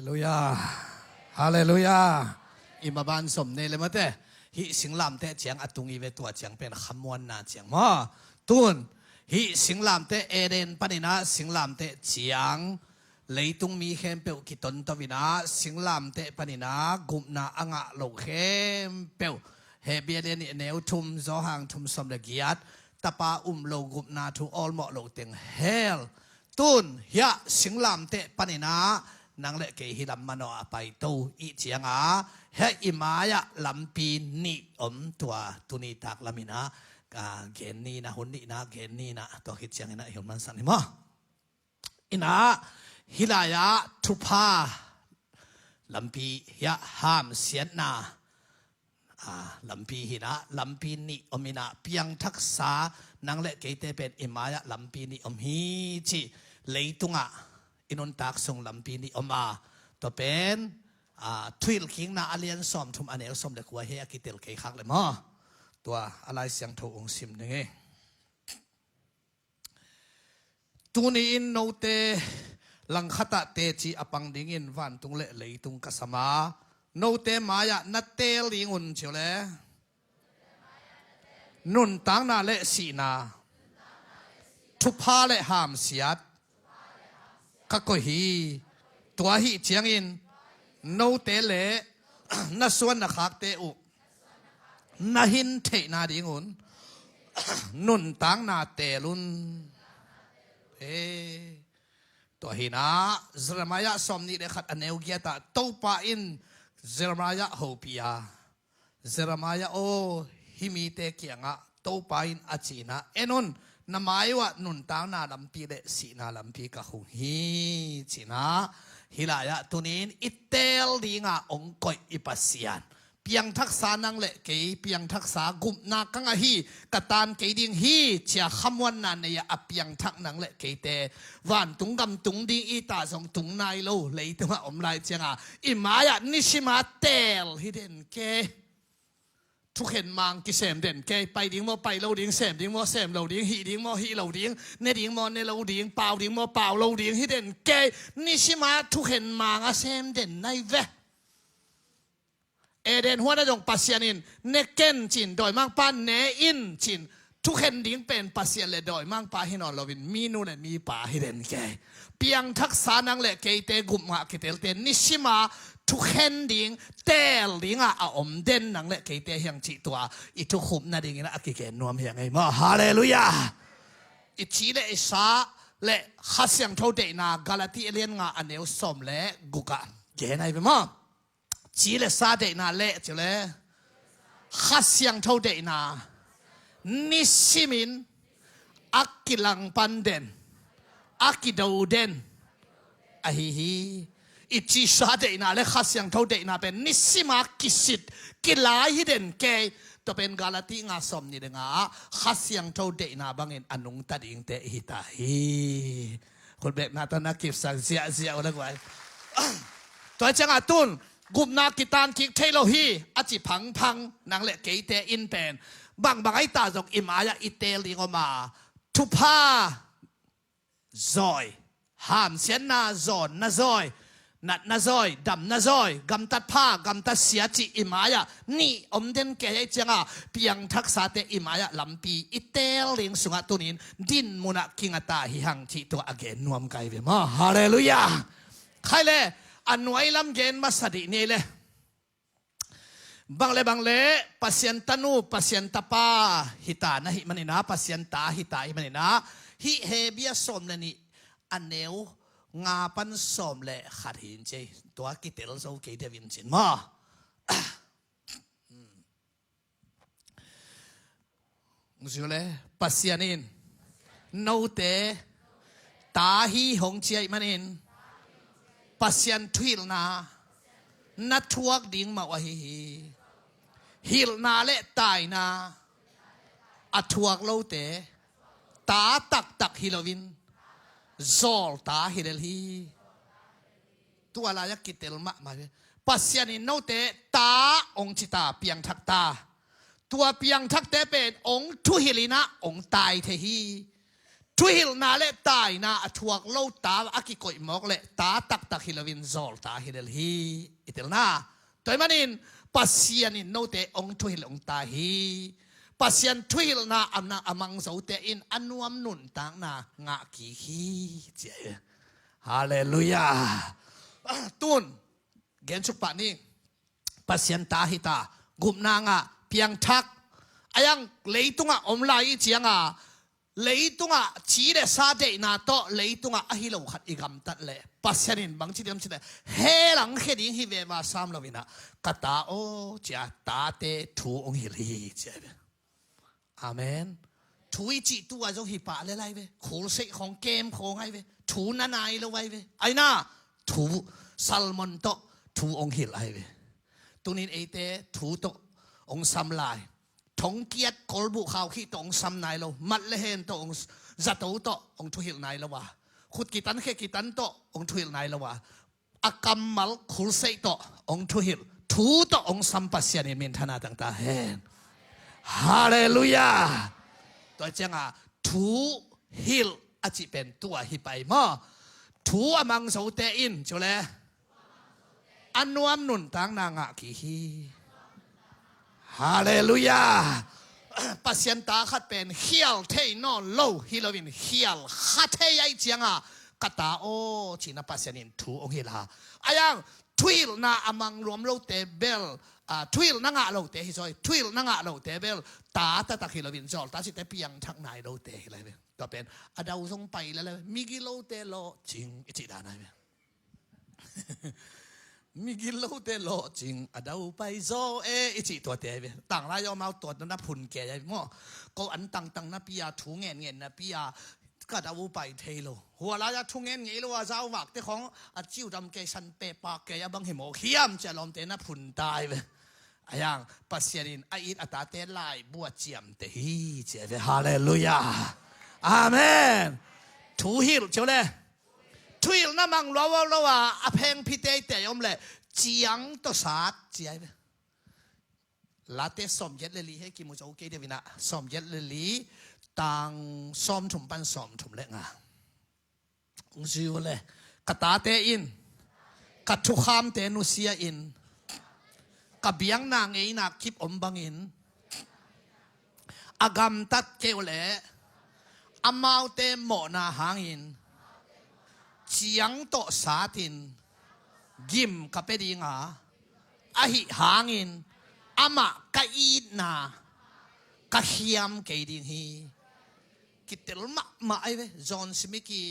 ลูยาฮาเลลูยาอิมาบานสมเนเลยมะเตฮิสิงลามเตเจียงอตุงอีเวตัวเจียงเป็นขมวนนาเจียงมาตุนฮิสิงลามเตเอเดนปนินาสิงลามเตเจียงเลยตุงมีเข้มเปวกิตนตวินาสิงลามเตปนินากุมนาอ่างะโลเข้มเปวเฮเบียเดนเนวทุมโซหังทุมสมเดกียดตะปาโลกุมนาทูออลหมอโลเต็งเฮลตุนเฮียสิงลามเตปนินานังเละเกหิลัมมโนอไปโตอีเจียงอาเฮอิมายะลัมปีนิอมตัวตุนีตักลามินะเกนนีนะหุนนีนะเกนนีนะตัวคิดเจียงนะหิวมันสันนิมะอินะฮิลายะทุพาลัมปียะหามเสียนนาลัมปีหินะลัมปีนิอมินะเพียงทักษานังเละเกเตเป็นอิมายะลัมปีนิอมฮีจิเลยตุงะอินนตักส่งลำปีนี้ออกมาตัวเป็นทวิลคิงนาอเลียนสอมทุมอันเอลสอมเด็กวัวเฮียกิเตลเกคักเลยมั้งตัวอะไรเสียงโถองซิมนึงตัวนี้อินโนเตลังขตะเตจีอปังดิ่งอินวันตุงเละเลยตุงกัสมาโนเตมายะนัตเตลิงุนเชียวเลยนุนตังนาเละสีนาทุพาเละหามเสียดก็ก็ฮีตัวฮีเจียงอินโนเตเลน่าส่วนนักขักเตอุน่าหินเทนาดิงุนนุนตังนาเตลุนตัวฮีนาเซรมายะสมนิเดขัดอันเอวเกียตาโตปาอินเซรมายะโฮปิยาเซรมายะโอฮิมีเตเกียงะโตปาอินอาจีนาเอนุนนามายว่านุนตางนาลำปีเดสีนาลำปีกะคงฮีจีนาฮิลายะตุนินอิเตลดีงาองกอยอิปัสยานเพียงทักษานังเละเกยเพียงทักษากุมนากังฮีกตานเกยดิงฮีเชียคำวันนันเนี่ยเพียงทักนังเละเกยเตวันตุงกำตุงดิงอีตาสงตุงนายโลเลยตัวอมลายเจียงอิมายะนิชิมาเตลฮิเดนเกทุกเห็นมังกิเสมเด่นแกไปดิ้งโมไปเราดิ้งเสมดิ้งโมเสมเราดิ้งฮีดิ้งโมฮีเราดิ้งเนดิ้งโมเนเราดิ้งเปล่าดิ้งโมเปล่าเราดิ้งฮีเด่นแกนี่ชิมาทุกเห็นมังอาเสมเด่นในเวเอเดนหัวหน้าจงปัสยานินเนเกนจินโดยมังปานเนอินจินทุกเห็นดิ้งเป็นปัสยาเลยโดยมังปาให้นอนเราวินมีนูเนมีป่าฮีเด่นแกเพียงทักษะนังเละเกยเตกุมหะเกเตลเตนิชิมาทุกเห็นดิ้งเตลดิ้งอมเด่นนังเละเกยเตยังจิตัวอีทุกขุมนาดิ้งนะกิเกนนวมยังไงมาฮาเลลูยาอีชีเลอิสาเละขัดเสียงเท่าเดนากาลาติเลียนงาอันเอวสมเละกุกะเกนไอเปมาชีเลซาเดนาเละเจเลขัดเสียงเท่าเดนานิสิมินอักกิลังปันเดนอักกิดาวเดนอะฮีอิจิชาเดนาเลขัดเสียงเท่าเดนาเป็นนิสิมากิสิตกิลายฮิเดนเกยตัวเป็นกาลาติงาสมนี่เดงาขัดเสียงเท่าเดนาบางเงินอนุงตัดอิงเตฮิตาฮีคนแบบนาตานักกิฟสังเสียอะไรกว่าตัวจังอาตุนกุมนากิตานคิกเทโลฮีอจิพังนางเละเกยเตอินเป็นบางไอตาจงอิมายะอิเตลิงอมาทุพาซอยหามเสียนนาซอนนาซอยนัดนาซอยดำนาซอยกำตัดผ้ากำตัดเสียจิอิมายะนี่อมเดนเกยจังเพียงทักษะเตอิมายะลำปีอิเตลิงสุงตุนินดินมุนักกิงตาหิหังจิตัวอเกนนวมไกเวมาฮาเลลูยาใครเลยอันไว้ลำเกนมาสดินี่เลยบางเลปัสยันตานูปัสยันตาปาหิตานะหิมันนะปัสยันตาหิตาหิมันนะฮิเฮเบียสมเลนี่อันเนวงาปันสมเลขัดหินเจตัวกิเตลโซเกเดวินจินมาสิเลปัสยันินโนเตตาฮีหงเจียมันอินปัสยันทวิลนานัทวกดิ่งมาวะฮิลนาเลตายนาอัทวกโลเตตาตักฮิโลวินซอลตาฮิเลฮีตัวอะไรกิเตลมาปัสยานินโนเตตาองจิตาเปียงทักตาตัวเปียงทักเตเป็นองทุฮิลินะองตายเทฮี ทุหิลนาเลตายนาอถวกโลตาอากิโกยมอกเลตาตักตักฮิลวินซอลตาฮิลฮีอิตลนาตัวมันอินปัสยานินโนเตองทุหิลองตาฮีปัสยันทุหิลนาอัมนาอมังโซเตอินอันวมนุนต่างนางะกีฮีเจฮาเลลูยาตุนเกณฑ์ชุกปะนี้ปัสยันตาฮิตากุมนางะเพียงทักอายังเลยตุงะอมลายเจียงะเลยตุงะชีเลซาเดนาโตเลยตุงะอหิโลขัดอีกำตัดเลยปัสยันินบางทีเดียมชิดเลยเฮลังเฮดิงฮิเวมาสามลวินะกตาโอเจียตาเตทูองฮิลีเจอาเมนทูอิจิตัวจงหิปะอะไรเว้ยขูเสกของเกมของไงเว้ยทูนันไอละไว้เว้ยไอ้น่าทูซัลมอนโตทูองหิลไอเว้ยตัวนี้เอเตทูโตองซัมไลทงเกียรติกอลบุข่าวขี้ตองซัมนายเรามัดเลเฮนโตองจัตโตโตองทูหิลนายละวะขุดกิตันเคกิตันโตองทูหิลนายละวะอากัมมัลขูเสกโตองทูหิลทูโตองซัมปัสยานิมินธนาต่างๆเฮนฮาเลลูยาตัวเจ้าทูฮิลอาจิเป็นตัวฮิไปมอทูอมังโซเตอินเจ้าเลยอันนวมนุนต่างนางะกีฮีฮาเลลูยาปัสยันตาขัดเป็นเฮียลเทนอนโลฮิโลวินเฮียลขัดเทยเจียงกตาโอชินาปัสยันินทูองฮิลาอายังทวิลนาอมังรวมโลเตเบลทวิลนังะโลเตฮิซอยทวิลนังะโลเตเบลตาตะตะฮิโลวินจอลตาสิเตเปียงทักนายโลเตอะไรเว้ยก็เป็นอดาวทรงไปแล้วเลยมิกิโลเตโลจริงอิจิดานายเว้ยมิกิโลเตโลจริงอดาวไปโซอิจิตัวเตเว้ยต่างรายอมาตัวนั้นพุนแก่ใหญ่หม้อก็อันต่างๆนะปียาถูเงินเงินนะปียาก็ดาวไปเทโลหัวเราจะทุ่งเงินเงี้ยหรือว่าเจ้าวักแต่ของจิ้วดำแกสันเปปากแกยังบังเห็นหมอเขี้ยมจะลอมเตนะพุนตายเว้ยอย่างปัสยานินไออิดอัตตาเตลายบัวเจียมเตฮีเจเวฮาเลลูยาอาเมนทูฮิลเจ้าเลยทูฮิลน้ำมังรัวอเพงพิเตเตยอมเลยเจียงตัวสาดเจียเวลาเตสอมเย็ดเลลีให้กิมุจโอเคเดวินะสอมเย็ดเลลีต่างซ้อมถุมปันซ้อมถุมเล็กอ่ะจิวเลยกตาเตอินกัดทุกขามเตนุเซียอินกับเบียงนางเอนักคิปอมบังอินอากามตัดเกวเลอามาวเตโมนาหางอินเจียงโตสาตินกิมกับเปดิงาอหิหางอินอามะกะอีนากะเฮียมเกดินฮีกิตลมาไอเวจอนสมิกี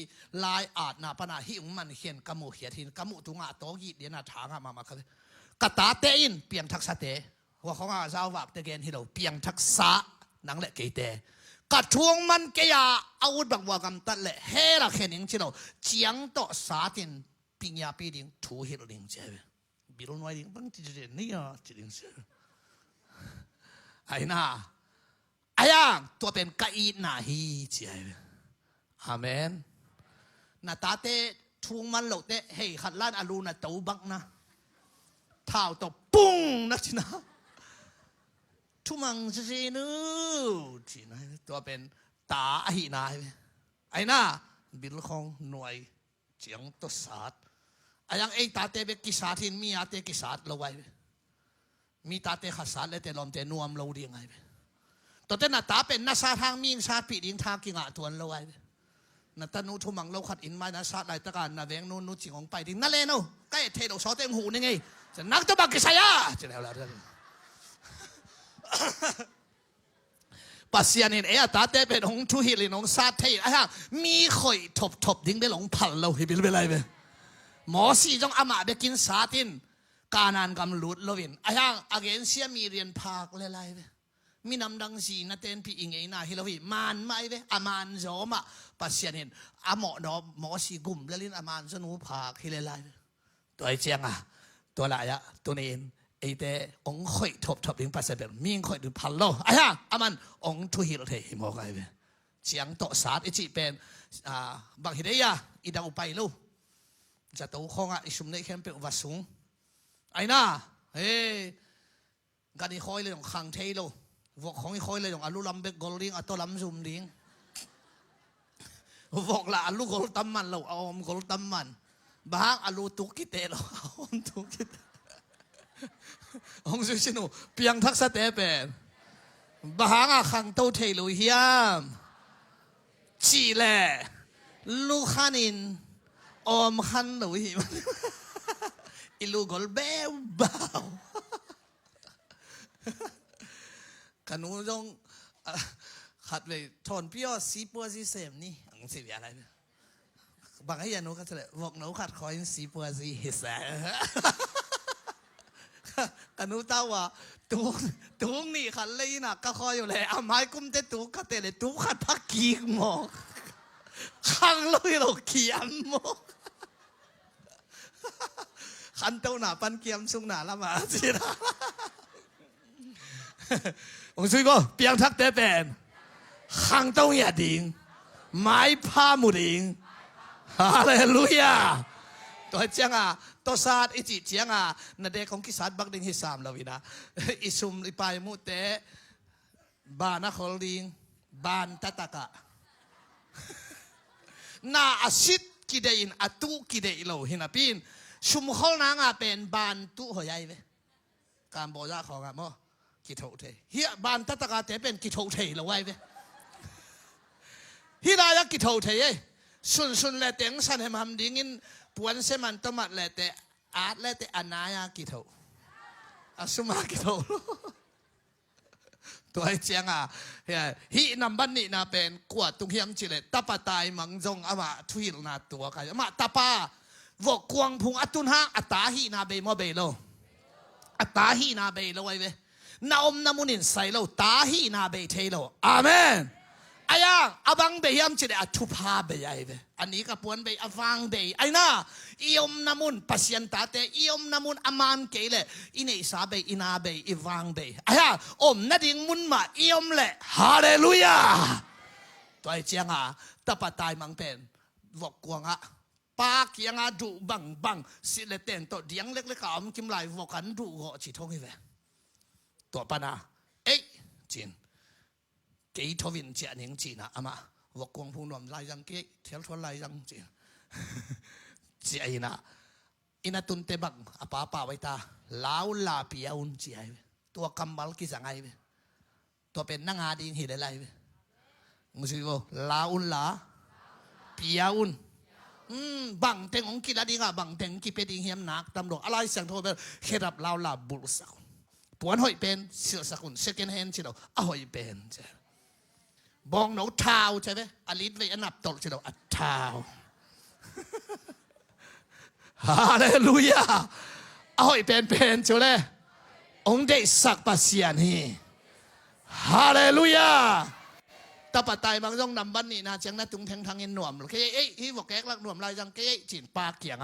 ลายอาดนาปนาฮิอุมันเขียนกมูเขียทินกมูตุงะโตกีเดียนาทางะมาครับกตาเตอินเปียงทักษะเตหัวของอาซาวาบเตเกนฮิโลเปียงทักษะนังเละเกเตกัดทวงมันเกียอาวุธบักวากำตัดเละเฮละเขนิงชิโลเจียงโตสาตินปิญญาปีดิงทูฮิโลดิงเจบิโลน้อยดิงบังจิเจนี่อ่ะจิดิงเจไอ้น่าไอ้ยังตัวเป็นกะอีนาฮีเจอาเมนนาตาเตทวงมันโลเตเฮขัดล้านอาลูนาตูบักนะเท้าตบปุ้งนักชินะทุมังเจนูจีนะตัวเป็นตาอหินายไอ้น่าบิลของหน่วยเจียงตัวศาสตร์ไอ้ยังไอ้ตาเตเบกิสาทินมีอาเตกิสาตเราไว้มีตาเตขัดศาสตร์และเตลอมเตนัวมเราเรียงไงตัวเต้นตาเป็นนักศาสตร์ทางมีศาสตร์ปีดิงทางกิงะตัวเราไว้นัตนูทุมังเราขัดอินมานักศาสตร์หลายตะการนาเวงนูจิงของไปดิงนั่นเลยนูใกล้เทโดซอเต็งหูนี่ไงจะนักตะบักกิสายาจะแล้วปัสยานินตาเตเป็นองทุหิลินองซาเทยมีข่อยทบดิ้งได้หลงพันเราเห็นเป็นไรไหมหมอสีจงอามาเบกินสาตินการานกำลุดลวินอาเกนเซียมีเรียนภาคอะไรไหมมีนำดังสีนาเตนพี่อิงนาฮิลวิมันไม่เว้อามานโจมปัสยานินหมอดอหมอสีกลุ่มแล้วลินอามานสนุภาคฮิเลไลตัวไอเจียงตัวละตัวนี้ไอเตองข่อยทบดิ้งปัสยานินมีข่อยดูพันโลอามันองทุหิลเทหิมอกไอเว้เจียงโตสาดอิจิเป็นบางฮิเดียอิดาอุไปลูจะตัวของอิสุมในเข้มเป็นวัดสูงไอ้น่ากันอีคอยเลยของขังเทโลวกของอีคอยเลยของอลูลัมเบกกอลลิงอัตโตลัมซุมลิง vok la alu gol tamman lo om gol tamman bahang alu tukite lo om tukite ong su sinu piang thak sa te pen bahang a khang to thei lo hiam chi le lu khanin om khan lo hi ilu gol bew bao kanu jongขัดเลยทอนพี่สีปัวสีเสมนี่อังสิอะไรเนี่ยบางไอ้ยานุก็จะเลยบอกหนูขัดคอยสีปัวสีเฮซ่ากันนู้ต้าว่าตุ้งนี่ขัดเลยนะก็คอยอยู่เลยอาไม้กุ้มเตตุ้งขัดเตเลยตุ้งขัดพักกีกหมอกขังเลยเราเขียมหมอกขันเต้าหน้าปันเกียมสุงหน้าละมาสินะองซุยบ่เปียงทักเตเป็นขังต้องอย่าดิ่งไม้ผ้ามุดิ่งฮาเลลูยาตัวเจียงตัวศาสตร์อิจิเจียงนาเดของกิสัตบักดิ่งฮิสามเราวินะอิสุมอิปายมุเตบานะคอลดิ่งบานตะตะกะนาอาชิตกิเดอินอตุกิเดอิโลหินาปินชุมฮอลนางเป็นบานตุหอยใหญ่เวการบอกยาของมั้งกิโถเทเฮียบานตะตะกะเตเป็นกิโถเทเราไว้เวฮิดายกิโถเทยสุนเลเต็งสันเหมดิ่งินปวนเสมันตมัดเลเตอาร์เลเตอนายากิโถอาสุมากิโถตัวไอ้เจียงฮินัมบันนี่นาเป็นกวดตุงเฮียมจิเลตปะตายมังจงอามาทุยลนาตัวกันมาตปาวกกวงพุงอตุนฮะอัตตาฮินาเบมเบโลอัตตาฮินาเบโลไว้เวนาอมนามุนินใส่โลตาฮินาเบเทโลอาเมนอายังอาบังเบียมจิเดอทุพาเบียเวอันนี้ก็ปวนเบียอฟังเบียไอ้น่าอิยมนามุนปัสยันตาเตอิยมนามุนอามันเกลอินเอซาเบียอินาเบียอิฟังเบียอายังอมนาดิ่งมุนมาอิยมเล่ฮาเลลูยาตัวไอ้เจียงตะปะตายมังเป็นวกกวงปากยังดูบังสิเลเตนตัวเดียงเล็กๆก็อมกิมไหลวกันดูหัวจิตงให้เวตัวปนาเอ้ยจิน幾套面隻領錢啊嘛，鑊光盤落嚟人機，跳出嚟人錢，隻人啊，ina tunte bag apa wai ta lau la piaun chi ai tua kambal ki sangai be to pen na nga ding hi le lai be musi bo lau la piaun bang teng ong ki la ding bang teng ki pe ding hiam nak tam lo alai sang tho be khedap lau la bul sak puan hoi pen sil sakun second hand chi lo a hoi pen che bong no thao che be alit ve anap tol chi lo a thao Hallelujah อ้อยเป็นเจ้าเลยองค์ได้สักปัสยานีฮาเลลูยาตาปัตตายบางต้องนำบันนี่นะเจียงนัดตุงแทงทางเงินหน่วมเคยที่วกแกกลักหน่วมลายจังเคยจีนปากเกียง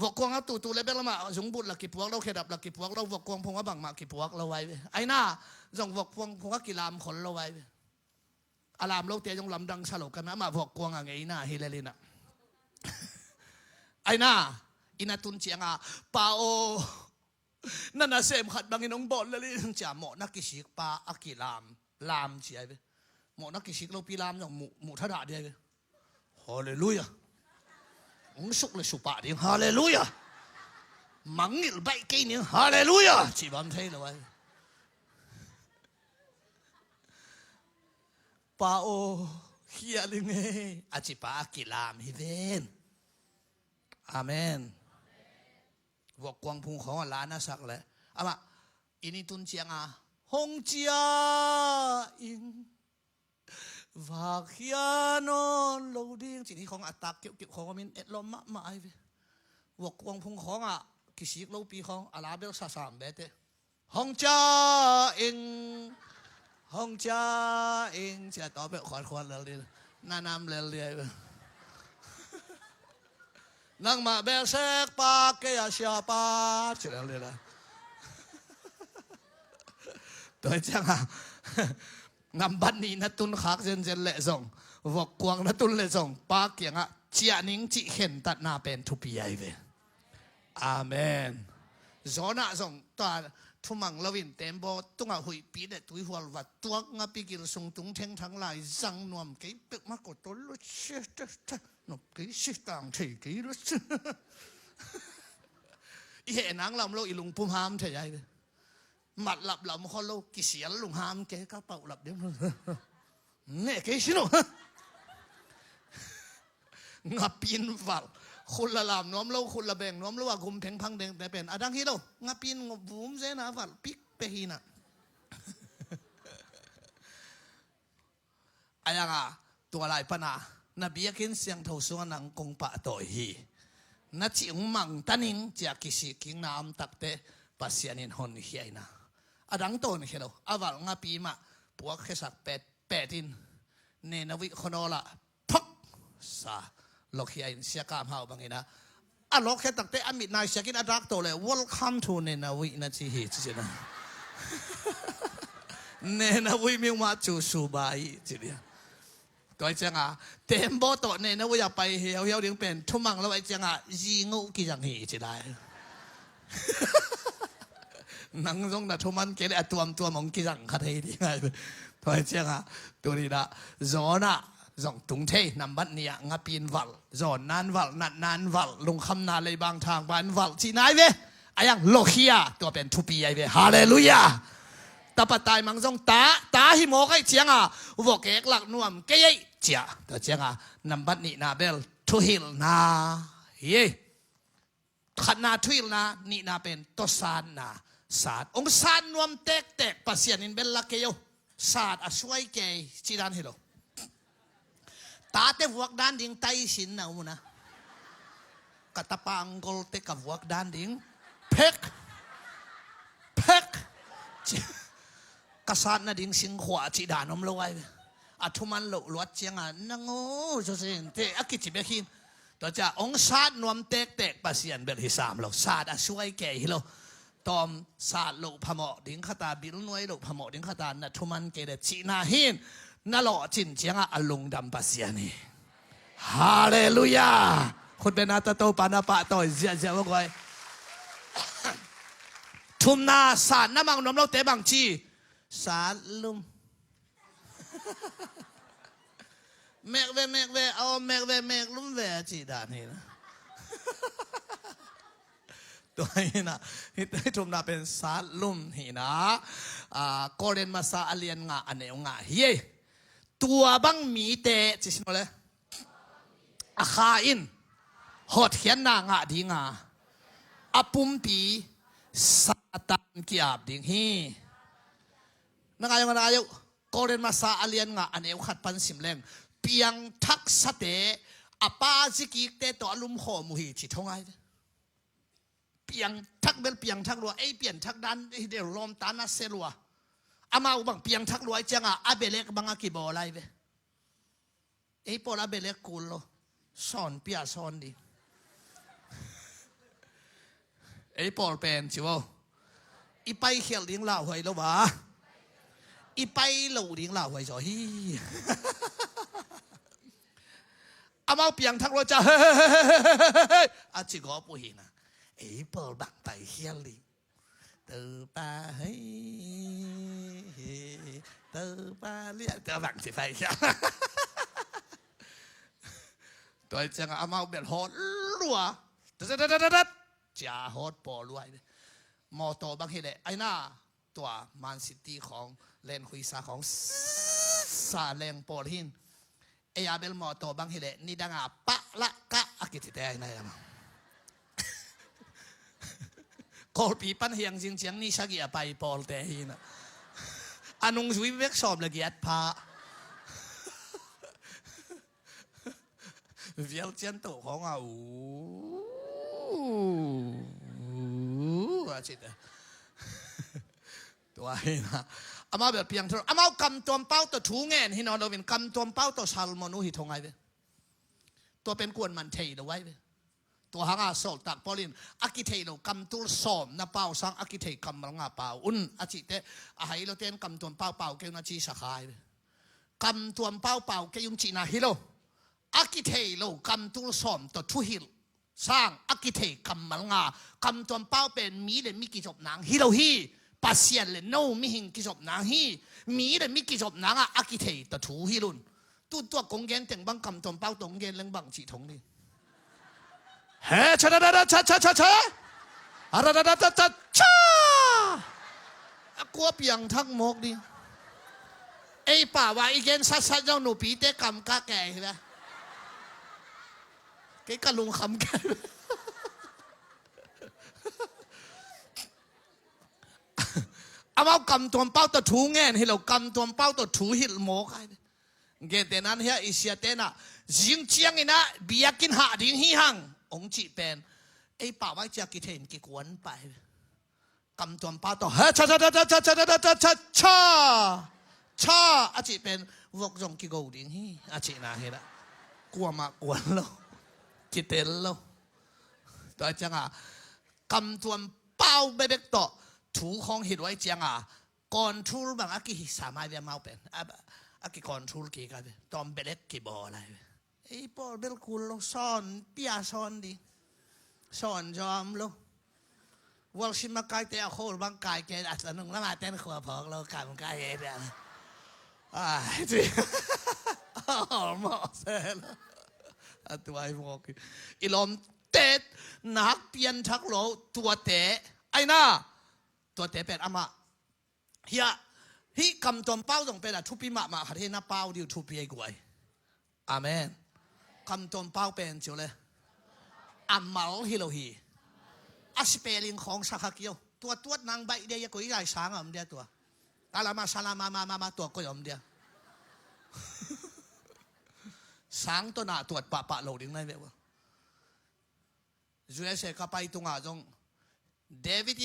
วกกวงเอาตู่เลยเป็นละมาสงบุตรละกิพวกเราเขดับละกิพวกเราวกกวงพงว่าบังมากิพวกเราไว้ไอ้หน้าจงวกกวงพงว่ากิลามขนเราไว้อารามเราเตะจงลำดังสลบกันนะมาวกกวงอะไรหน้าฮิเลลินะไอ้หน้าอินาตุนเจียงปาโอนั่นน่ะเสมขัดบางอินองบอลเลยจ่าหมอนักกิสิกปาอักิลามเจียไปหมอนักกิสิกเราปีลามอย่างหมูทะดาเดียไปฮาเลลูยาองสุกเลยสุปาดิฮาเลลูยามังงิลใบกินฮาเลลูยาจีบันเทเลยไว้ปาโอเฮียลิงเออาจิปาอักิลามฮิเวนอาเมนวกกวางพุงของล้านนะสักเลยอามาอินิตุนเจียงฮงเจียอิงวากเฮียนอนโลดิ้งจีนี่ของอัตตาเกี่ยวของมินเอ็ดลมมาไอ้เวกกวางพุงของกิสิกโลปีของอาลาเบลซาสามเบเตฮงเจียอิงฮงเจียอิงจะต่อไปขวัญเลยน่านำเลยnang ma besek pa ke ya siapa cila lela toi chang ngam ni na tun khak jen le zong wok kwang na tun le zong pa kyang chia ning chi khen tat na pen thu pi ai ve amen zona zong ta thumang lawin tembo tunga hui pi de tui hwal wat tuak nga pikil sung tung theng thang lai zang nuam ke pek ma ko tol lo che ta no ke shi tang thei ke lo i he nang lam lo i lung pum ham thai aiมัดหลับหลับคนเรากิเสียลุงหามแกก็เป่าหลับเดี๋ยวเนี่ยแกชิโน่งับปีนวัลคุณละลามน้อมเราคุณละแบ่งน้อมเราว่าคุมแผงพังแดงแต่เป็นอะดังฮีโร่งับปีนงบบุ้มเสนาวัลปิกเปฮีน่ะอะไรอ่ะตัวลายปนานับเบียกินเสียงเท่าสวนังกงปะต่อยฮีนัดจิงมังตันิงจากกิสิกิงน้ำตักเตปัสยานินหอนเฮียนะอะดังโตนี่เห็นอวัลงับปีมาพวกแค่สักเป็ดเนนวิคโนละพักซาล็อกเฮียนเสียกามหาบางทีนะอะล็อกแค่ตั้งแต่อมิดนายเสียกินอะดักโตเลย Welcome to เนนวินะที่เหตุสินะเนนวิมีมาจูสูบายจีเดียตัวเจ้าอ่ะเต็มโบโตเนนวิอยากไปเฮียวดึงเป็นทุ่มังแล้วไอ้เจ้าอ่ะยีงูกี่จังเหตุจีได้นังทรงแต่ทุมันเกลี่ยตัวมองกี่จังขัดให้ดีไงตัวเจ้าอ่ะตัวนี้ละจอน่ะจงตุงเทนำบัดเนี่ยงับปีนวัลจอนนานวัลนานวัลลงคำนาเลยบางทางบ้านวัลที่ไหนเว้ไอ้ยังโลคียตัวเป็นทุปีไอ้เว้ฮาเลลูยาตาปตายมังจงตาหิโมกไอ้เจ้าอ่ะวกเอกหลักนวมเกยเจ้าตัวเจ้าอ่ะนำบัดนี่นาเบลทุหิลนาเย่ขณะทุหิลนานี่นาเป็นตัวซานนาศาสตร์องค์ศาสตร์นวมเตกปัสยานินเบลลักเกยศาสตร์ช่วยเกยจีดันฮิโลตาเตวกด้านดิ่งไตสินนะอุนะกตปังกอลเตกับวกด้านดิ่งเพกกษัตริย์น่ะดิ่งสิงขวาจีดานอมลอยอัทุมันหลุดลวดเจียงอ่ะนังโง่จะเสียงเตอกิจิเบคินต่อจากองค์ศาสตร์นวมเตกปัสยานเบลที่สามหรอกศาสตร์ช่วยเกยฮิโลตอมศาสตร์หลุดพมอดิ่งขตาบิลนวยหลุดพมอดิ่งขตาน่ะทุมันเกยเดจีนาหินนั่นหล่อจินเจียงอ่ะลุงดำปัสยานีฮาเลลูยาคนเป็นอาตโตปานาปะต่อยเจียว่าไงทุมนาสารน้ำมังน้ำเราเตะบังชีสารลุมเมกเวเอาเมกลุมเวจีดานี่นะตัวนี้นะที่ทุมนาเป็นสารลุมนี่นะโกเรนมาซาอเลียนงะอันเนวงะเฮ้ตัวบังมีเตะจิสิโนเลยอาคาอินหดเขียนนางะดีงาอปุมปีซาตันกีอาบดิ่งฮีนังไงอยู่โกเรนมาซาอเลียนงะอันเอวขัดปันสิมแรงเปียงทักสเตอปาจิกิเตตัวลุมโหมุหิจิทงไงเปียงทักเบลเปียงทักรัวไอเปียงทักดันเดลลมตานาเซลัวอามาบังเปียงทักรวยจังอ่ะอาเบเล็กบังอากิบออะไรเว้ไอ้ปอลอาเบเล็กกูลโลสอนเปียสอนดิไอ้ปอลเป็นชิวอีไปเขียนดิ้งเหล่าหวยแล้ววะอีไปเหล่าดิ้งเหล่าหวยจ่อฮีอามาเปียงทักรวยจ้าเฮ้ยอาจิกอปุหินะไอ้ปอลบังไปเขียนดิ้งtừ ba hey từ ba liệt từ bằng chỉ phải tôi chẳng am mau biệt hot lúa chả hot bỏ luôn mò tổ bằng hiện ai naตัวMan Cityของเลนคุยซาของซาเลงปอลหินไอ้อาเบลมอตัวบางhiệnนี่ดังอ่ะปะละกะอากิติเตยนะกอลปีปันเฮียงจริงจังนี่ชักอย่าไปปอลเตหินะอันนุ่งสวิเวกสอบละเกียดพาเวียลเจียนโตของเราอาจิตตัวนี้นะอามาแบบเพียงเท่าอามาคำตัวเป้าตัวถูเงินให้นอนเราเป็นคำตัวเป้าตัวซาลมอนุหิทงไงเว้ตัวเป็นกวนมันเทยเอาไว้เว้ตัวหางอาโซลตักปอลินอากิเทยเราคำตัวสอมน้าเป้าสังอากิเทยคำรังอาเป้าอุ่นอาจิตเตะอาให้เราเต้นคำตัวเป้าเกี่ยวนาจีสักายเว้คำตัวเป้าเกี่ยวจีน่าฮิโลอากิเทยเราคำตัวสอมตัวทุหิล สร้างอักิเทกำมัลงากำจอมเป้าเป็นมีเลยมีกิจบนางฮิโรฮีปัสเซียนเลยโนมีหิงกิจบนางฮีมีเลยมีกิจบนางอักิเทตะถูฮิรุนตัวกงเกนแต่งบังกำจอมเป้าตงเกนเรื่องบังจีทงนี่เฮ้ชะดาดาชะชะชะชะอะไรดาดาชะชะกลัวเปียงทั้งหมกดิไอ้ป่าว่าอีเกนซัดซัดเจ้าหนูปีเตะกำกะแก่ใช่ไหมเก๋กะลุงคำแก่เอาเอากำตัวเป้าตัวถูเงี้ยให้เรากำตัวเป้าตัวถูหิลโมกไอ้เกแต่นั้นเฮียอิเสียเตนะจิงเจียงไอ้นะเบียกินหาดิ้งหิหังองจีเป็นไอ้ป่าว่าจะกิเทนกิกวนไปกำตัวเป้าตัวเฮ้ชะชะชะชะชะชะชะชะชะชะอาจีเป็นวกจงกิโกดิ้งหิอาจีน่าเห็นละกลัวมากวนเรากิเตลโลตัวจังอ่ะกำตัวเป้าเบ็ดต่อถูของหิดไว้จังอ่ะคอนโทรลบางอักกิสามารถเบียมาเป็นอักกิคอนโทรลกี่กันตอมเบ็ดกี่บอลอะไรไอ้พอเบลคุลสอนปียสอนดิสอนจอมโลวัลชิมากายเตะโคลบางกายแกอัศนุงละมาเต้นขวบพอกเรากายมันกายเองจีหมอเซลตัวไอ้พวกอีลมเตะนักเปลี่ยนทักโลตัวเตะไอ้น่าตัวเตะเป็นอามาเฮียฮีกำตัวเป้าต้องเป็นอะทุบปีมาขัดให้หน้าเป้าดิวทุบปีไอ้กวยอาเมนกำตัวเป้าเป็นเจ้าเลยอามัลฮิโลฮีอาสเปลิงของสักเกียวตัวนางใบเดียกุยได้สางอ่ะมันเดียตัวตาลามาซาลามาตัวกุยอ่ะมันเดียสางตัวหน้าตรวจปะโหลดิ้งได้ไหมวะจุเอเซก็ไปตรงจงเดวิด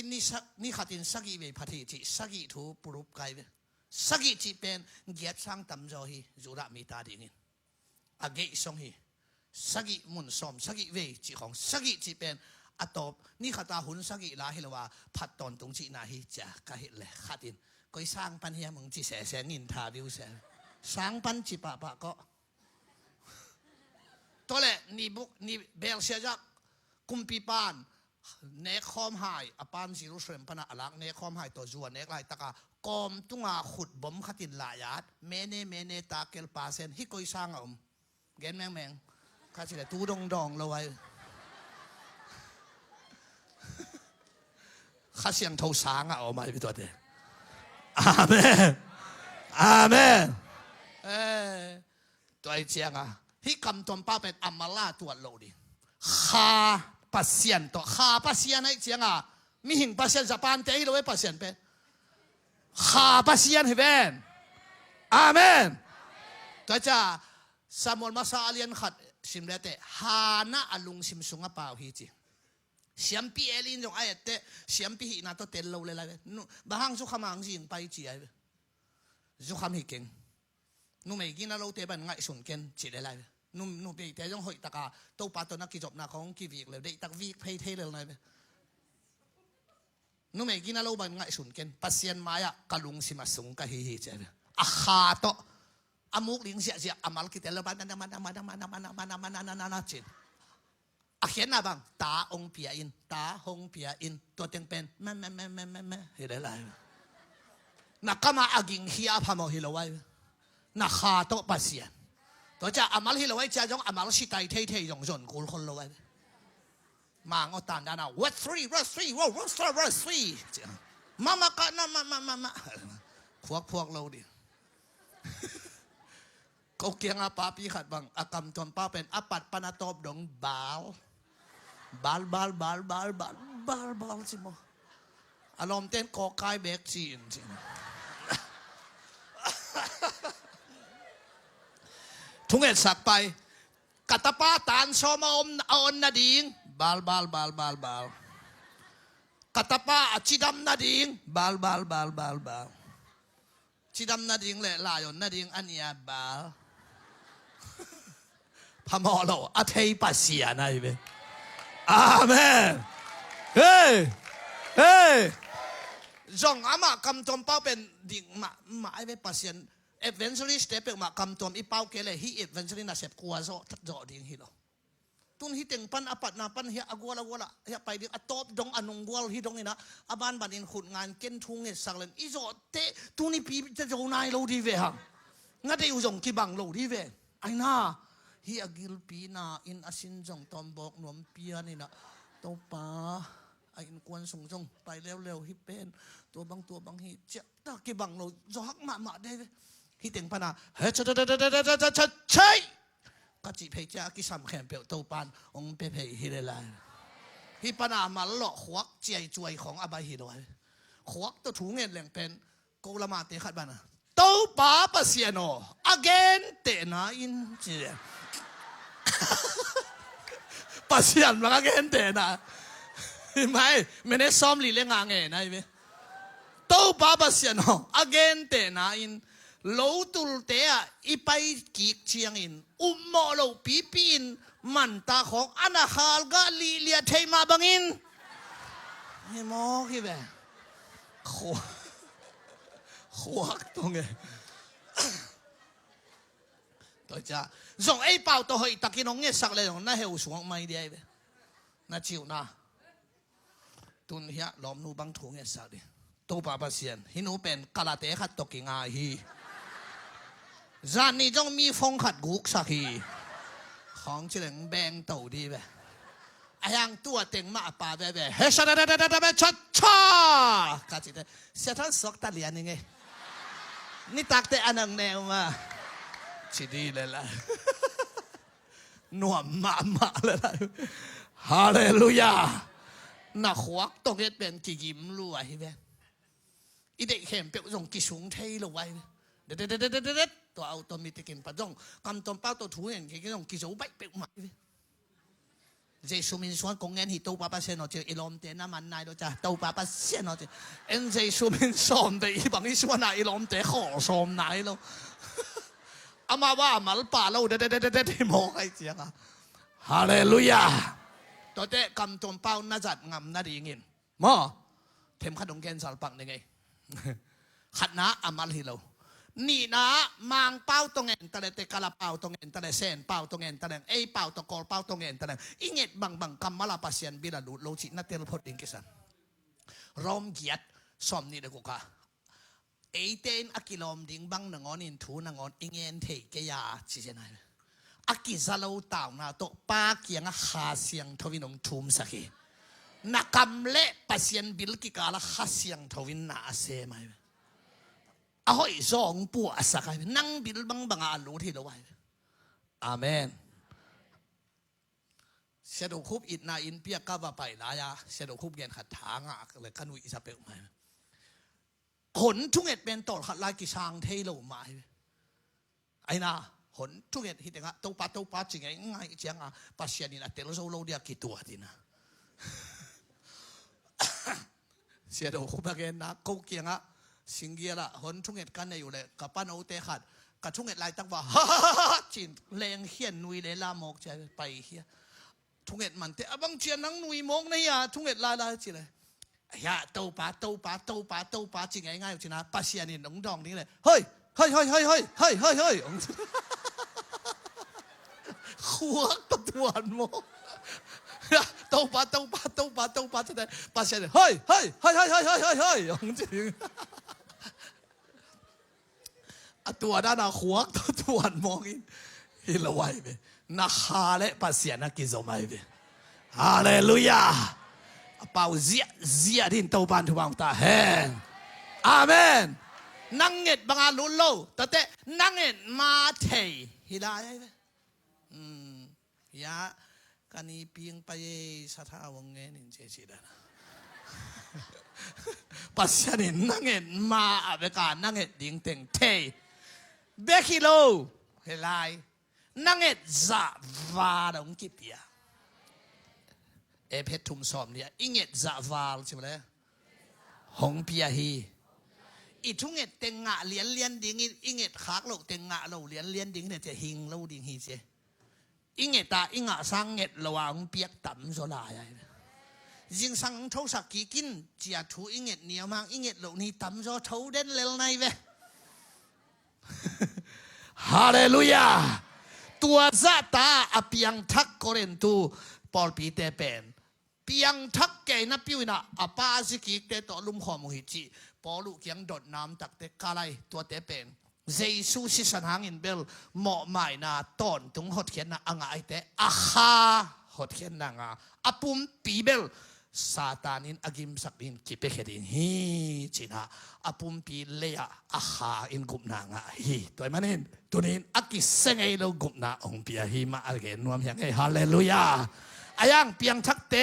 นี่ขัดอินสักกี่เวพัทิจิสักกี่ถูปรุบไกเวสักกี่จีเป็นเกียรติสร้างตำจอฮีจุระมีตาดิ้งอาเกยสงฮีสักกี่มุนสมสักกี่เวจีของสักกี่จีเป็นอัตบนี่ขัดตาหุ่นสักกี่ลาฮิลว่าพัดตอนตรงจีนาฮีจะกะฮิเลยขัดอินก็สร้างปัญหามึงจีเสนินทาดิวเสสร้างปัญจีปะก็ตัวแหละนี่เบลเซียจักกุมปีปานเนคคอมไฮอปานซิรุเซมปนาอลักเนคคอมไฮตัวจวนเนคไลตะกากอมตุงาขุดบ่มขัดินลายาดเมเนตาเกลปาเซนฮิโกยสร้างอมเกนแมงข้าสิเลยตูดองเราไว้ข้าเสียงเท่าสางออกมาเป็นตัวเดียอาเมนอาเมนตัวไอ้เจียงที่กำตัวป้าเป็นอามาลาตัวโลดิข้าปัสเซียนตัวข้าปัสเซียนไอ้เจียงมีหิงปัสเซียนสปานเตยเราไว้ปัสเซียนเป็นข้าปัสเซียนให้เป็นอาเมนตัวจ้าสามวันมาซาเลียนขัดสิมเลเตฮานะอลุงสิมสุงะเปล่าฮีจีเสียมปีเอลินจงไอ้เตเสียมปีหินาตัวเตลโลเลยละบางสุขมังสิงไปจีไอ้สุขมิเก่งนุ่มไม่กินแล้วเตบันง่ายสุนเก่งจีเลยละนุ่มไปแต่ยังหอยตะกาตัวปาตัวนักกิจบนักของกีวีกเลยได้ตักวีกเพย์เทเลยนะนุ่มไม่กินแล้วบันง่ายสุนเก่งปัสเซียนมายะกะลุงสิมาสุงกะฮีเจ้าอาคาโตอามุกลิงเสียอามัลกิเตลบันนาจินอาเขียนนะบังตาองเปียอินตาหงเปียอินตัวเต็งเป็นแม่เห็นอะไรนักกมาอากิงฮิอาพามอฮิโลไว้นักขาโตปัสเซียนตัวจะอามัลฮิโลไว้จะจงอามัลสิไตเท่จงจนกูคนโลไว้มางอตันดานา what threeมากันมาพวกเราดิเขาเกียงอาปาปีขัดบังอากรรมจนป้าเป็นอปัดปนาตบดงบาลสิโมอารมณ์เต้นกอกายเบกซีนสิทุ่งเอ็ดสักไปกัตป้าตานชอมอมเอาอนนาดิงบาลกัตป้าจิดำนาดิงบาลจิดำนาดิงเลยลายอนนาดิงอันเนียบาลพมอโลอาเทย์ปัสเซียนะอีเบอาเมนเฮ้จงอามาคำจมเป้าเป็นดิ่งมาไอ้เบปัสเซียนeventually step มากำตัวอีเป้าเกเลยฮี eventually น่ะเสพกลัวโซ่ทัดจ่อดิ่งฮีโล ตุนฮิเต็งปันอปัดนาปันเฮียอากวลเฮียไปดิอตอบดงอนุงวลฮิดงนี่นะอาบ้านบัดอินขุดงานเก้นทุงเงสักเลนอีโจเตตุนี่ปีจะโจนายโลดีเวฮะงั้นเดี๋ยวจงกีบังโลดีเวไอ้น่าฮีอากิลปีน่าอินอาสินจงตอมบอกนวมเปียนี่นะตัวป้าไอ้อินกวนส่งจงไปเร็วฮิเป็นตัวบางฮีเจ้าตากีบังโลจฮักมาได้ฮิเต็งปันนะเฮ้ยใช่ก็จีเพจากิสามแขมเปียวตัวปานองเปเพฮิเลลายฮิปนามาหลอกขวักเจียจวยของอบายฮิโดยขวักตัวถุงเงินแหล่งเป็นโกลมาเตขัดบ้านะตัวป้าปะเสียโนagain เตนะอินเจียปะเสียนมา again เตนะไม่ได้ซ้อมลีเล่งงานไงนะเว้ยตัวป้าปะเสียโน again เตนะอินโลตุลเตะอีไปกิกเชียงอินมอโลปีอินมันตาของอนาคาลกาลีเลียเทมาบังอินเฮมอคิเวขวักตรงไงตัวจ้าส่งไอ้เป่าตัวเฮตะกินงเงี้ยสักเลยน่าเหี่ยวสวงไม่ได้เว้น่าจิวนะตุนเฮียล้อมนูบังถุงเงี้ยสักดิตัวป้าปะเสียนฮินูเป็นกาลาเตะขัดตกิงาฮีจานนี้จงมีฟงขัดกุกสักทีของเฉลิงแบงเต่าดีแบบไอ้ยังตัวเต็งมาป่าแบบเฮ้ยชัดช่ากาจิตเสียทั้งสกตาเลียนยังไงนี่ตักแต่อันนั้นแนวมาชิดีเลยล่ะหน่วมมาเลยล่ะฮาเลลูยานักขวักต้องเฮ็ดเป็นกี่ยิ้มรวยแบบอีเด็กเข็มเปียกส่งกี่สูงเทลงไว้เด็ดตัวเอาตัวมีตะกินปัจจงกำตัวเป้าตัวถูเงินกี่ต้องกี่สูบไปเปียกมาเจสุมินส่วนกงเงินหิตัวป้าเซนอเจอลอมเตน้ำมันนายตัวจ้าตัวป้าเซนอเจเอ็นเจสุมินส่วนเดียบางทีส่วนนายลอมเตขอส่วนนายแล้วอามาว่ามาลป่าเราเด็ดที่มองไอ้เจียงอ่ะฮาเลลูยาตัวเตะกำตัวเป้าน่าจัดงำน่าดีเงินมอเทมขัดดงเกนสารปังยังไงขัดนะอามาลฮิโลนี่นะมังเป้าตรงเงินตะเลเตกาลาเป้าตรงเงินตะเลเซนเป้าตรงเงินตะเลเอเป้าตะกอลเป้าตรงเงินตะเลอิงเงตบังกำมาลาปัสยันบิลาดูโลจินัตเตลพอดิงกิสันรอมเกียรติสมนี่เด็กกูค่ะเอเตนอากิลอมดิงบังนงอนินทูนงอนอิงเงินเทกยาชิเจนายอากิซาโลตาวนาโตปาเกียงหาเสียงทวินงทุมสักนักกำเละปัสยันบิลกิกาลหาเสียงทวินนาเซมายเอาให้สองปัวสักนั่งบิลบังอาลูที่เราไว้อาเมนเสด็จคุบอิดนาอินเปียกกับไปลายาเสด็จคุบเย็นขัดทางอ่ะเลยขนุอิสเปลมาหนทุกเอ็ดเป็นต่อขัดลายกิชางเทโลมาไอ้น่ะหนทุกเอ็ดที่เด็กอ่ะตัวป้าจริงไงง่ายจังอ่ะปัสยานินะเตลโซโลเดียกี่ตัวดีนะเสด็จคุบเย็นนะกูเกียงอ่ะสิงเกียร์ละหนทุ่งเห็ดกันในอยู่เลยกับป้าโนเตขัดกับทุ่งเห็ดลายตั้งว่าจินแรงเขียนนุยเลยลามกใจไปเฮียทุ่งเห็ดมันเตะบางเชียนนังนุยมกนี่อ่ะทุ่งเห็ดลายจีเลยยาเต้าป้าจริงง่ายๆจีนะป้าเชียนี่น้องดองนี่เลยเฮ้ยขวกตะตวนโมเต้าป้าจะได้ป้าเชียนี่เฮ้ยจริงตัวด้านหน้าขวกตัวมองอินละไว้เบนักฮาเลปัสยานักกิโซไม่เบฮาเลลูยาเป่าเสียดินตัวบานทุบังตาเฮนอาเมนนั่งเงียบบังอาลุโลแต่นั่งเงียบมาเทฮิลายเบยากันนี้เพียงไปสัทธาวงเงินเจจิดานะปัสยานินนั่งเงียบมาอเวกานั่งเงียบดิ่งเต็งเทเบคิโลเฮลายนั่งเอ็ดซาวาดองกิปียเอเพทุมสอมเนี่ยอิงเอ็ดซาวาลใช่ไหมหงปียฮีอีทุงเอ็ดเต็งงะเลียนดิ่งอิงเอ็ดขากโลเต็งงะโลเลียนดิ่งเนี่ยจะหิงโลดิ่งฮีเจอิงเอ็ดตาอิงงะสังเอ็ดระวังเปียกต่ำโซลายยิงสังเท่าสักกี่กินเจียถูอิงเอ็ดเหนียวมังอิงเอ็ดโลนี่ต่ำโซเท่าเด่นเลวในเว้ฮาเลลูยา ตัวซะตาอเปียงทักโคเรนตูปอลปีเตเป็นเปียงทักแกนับพิวนะอปาสิกิเตตอลุมขอมุหิจิปอลุเกียงดดน้ำตักเตกาไลตัวเตเป็นเจสุสิสันหางอินเบลเหมาะใหม่นาตอนตุงหดเขียนนะอ่างไอเตอาฮาหดเขียนนางอาปุ่มปีเบลซาตานินอากิมสักดินกิเปเขดินฮีจินะอาปุ่มปีเลียอาฮาอินกุมนางฮีตัวมันเห็นตัวนี้อากิเซงไอโลกุมนาองเปียฮีมาอัลเกนนวมยังไงฮาเลลูยาอายังเปียงทักเต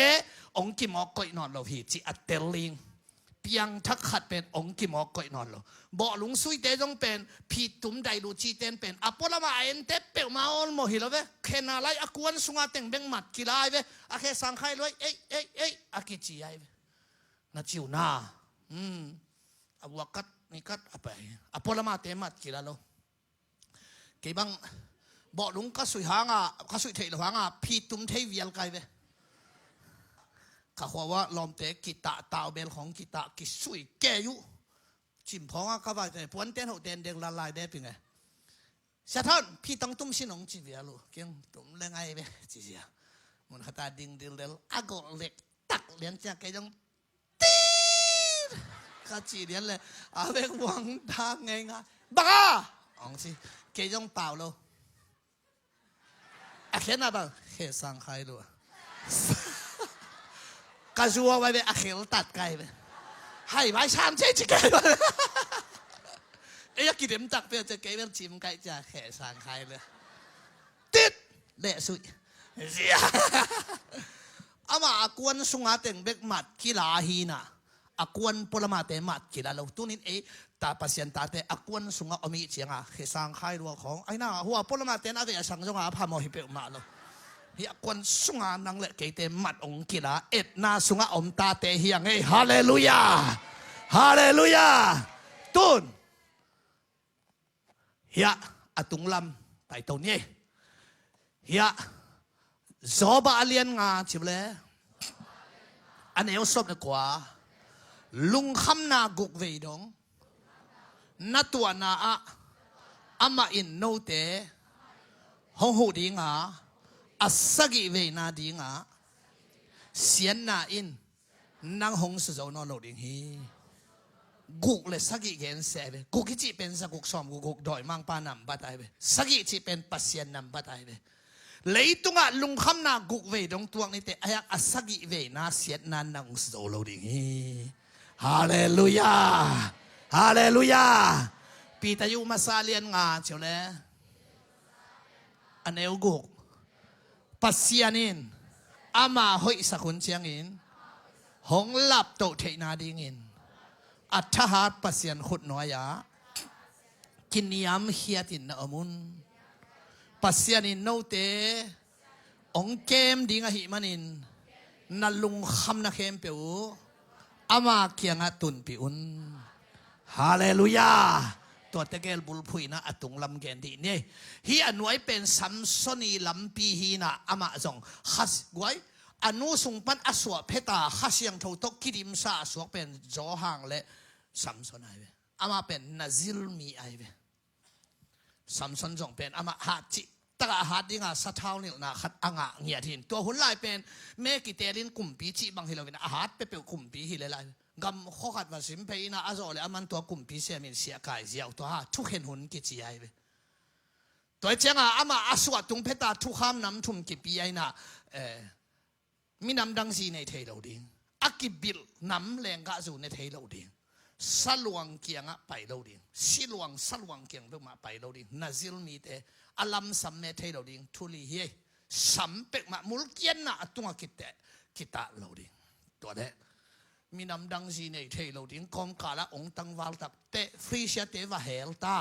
องกิมอกก่อยนอนเราฮีจิอัตเตลลิงเปียงทักขัดเป็นองกิมอกก่อยนอนเราบ่ลุงซุยเตจงเป็นพีตุมไดรูจีเตนเป็นอปอลมาเอ็นเตเปมาออลโมฮิลเวเขนาไลอากวนสุงาเต็งเบงมัดกิลายเวอาเคสังไคลวยเอ้อากิจีไอเวนาจิวนาอวักัดนี่กัดอะไรอปอลมาเตมัดกิลาโลเก็บังบ่ลุงก็สุยหางก็สุยเทลหางพีตุมเทวิลไกเวข้าว่าลอมเตกิตาตาวเบลของกิตากิสุยแกอยู่จิมพองก็ว่าแต่ปวนเต้นหัวเต้นเด็กละลายได้เป็นไงเสียท่านพี่ต้องตุ้มชินองจีเวียลูเกี่ยงตุ้มเล่งไงเว้จีเสียมันขัดตาดิ่งดิลเดลอากอเล็กตักเลี้ยงจากแกยังตีข้าจีเลี้ยงเลยอาเวกวังทางไงงะบ้าอ๋อสิแกยังเปล่าโลอาเขียนอะไรเขียนสังไคลูกระชัวไว้เว้อาเขียนตัดไกลเว้ให้ไว้ชามเจ๊จิเกย์เลยไอ้ยักษ์กินเต็มตักเพื่อจะเกย์เป็นจิมไก่จะแข่สางใครเลยติดเละสุดเสียอามาอากวนสุงาเต็งเบกมัดกีฬาฮีน่ะอากวนพลมาเตมัดกีฬาเราตัวนี้ตาปัสยันตาเตอากวนสุงาอมิเจียงแข่สางใครรัวของไอ้น่ะหัวพลมาเตน่าจะสังจงอาพามอฮิเปมาเราเฮียกวนสุงานังเละเกย์เตมัดองกีฬาเอ็ดนาสุงาอมตาเตเฮียงเฮ้ฮาเลลูยาฮาเลลูยาตุนเฮียอตุงลำไปตัวนี้เฮียจอบาเลียนงาจิบเลยอันนี้เอาสอบดีกว่าลุงคำนากุกเวดงนัตัวนาอามาอินโนเตหงหูดีงาอาสกิเวนาดีงาเสียนนาอินนังหงสุโจนอโลดิงฮีกุกเลยสกิเกนเสเวกุกจีเป็นสกุกสอมกุกดอยมังปานำบัดไอเวสกิจีเป็นปัสยานำบัดไอเวเลยตุงะลุงคำนากุกเวดงตัวนี้เตอายักอาสกิเวนาเสียนนานังสุโจโลดิงฮีฮาเลลูยาฮาเลลูยาปีตายุมาซาเลียนงาเชียวเลยอันเอวกุกปัสยานินอามาหอยสักุนเชียงอินหงหลับโตเทนาดิงินอัฐหาดปัสยันขุดน้อยยากินยามเฮียตินนะอมุนปัสยันินโนเตองเกมดิงะหิมันินนัลุงคำนักเขมเปียวอามาเกียงะตุนปิอุนฮาเลลูยาตัวเตเกลบุลพุยนะอตุงลำเกนดีนี่ฮีอันไว้เป็นซัมซอนีลำปีฮีนะอามาจงฮัสไว้อนุสุงปันอสวเพตาฮัสยังทตกกิดิมซาสวเป็นจอหางและซัมซอนไอเวอามาเป็นนาซิลมีไอเวซัมซอนจงเป็นอามาฮัดจิตระฮัดดิงาสัทาวนิลนาขัดอ่างเงียทินตัวหุ่นลายเป็นเมกิเตลินกุมปีจิบางฮิโลวินอาฮัดเปเปกุมปีฮิเลไลกำข้อขัดว่าสิมเพย์นะอาโซเลอามันตัวกุมปีเสียมินเสียกายเสียตัวฮะทุกเห็นหุ่นกิจไอเวตัวเจ้าอามาอสวตุงเพตาทุกคำนำทุ่มกิปีไอนะมีนำดังสีในเทโลดิงอากิบิลนำแรงกะสูในเทโลดิงสลวงเกียงไปโลดิงสิลวงสลวงเกียงเพื่อมาไปโลดิงนาซิลมีเตอลัมสัมเมเทโลดิงทุลีเฮสัมเปกมามุลเกียนนะตุงกิตะโลดิงตัวเดมีนำดังสีในเทโลดิงกอมกาละองตังวาลตับเตฟรีเชเตวะเฮลตา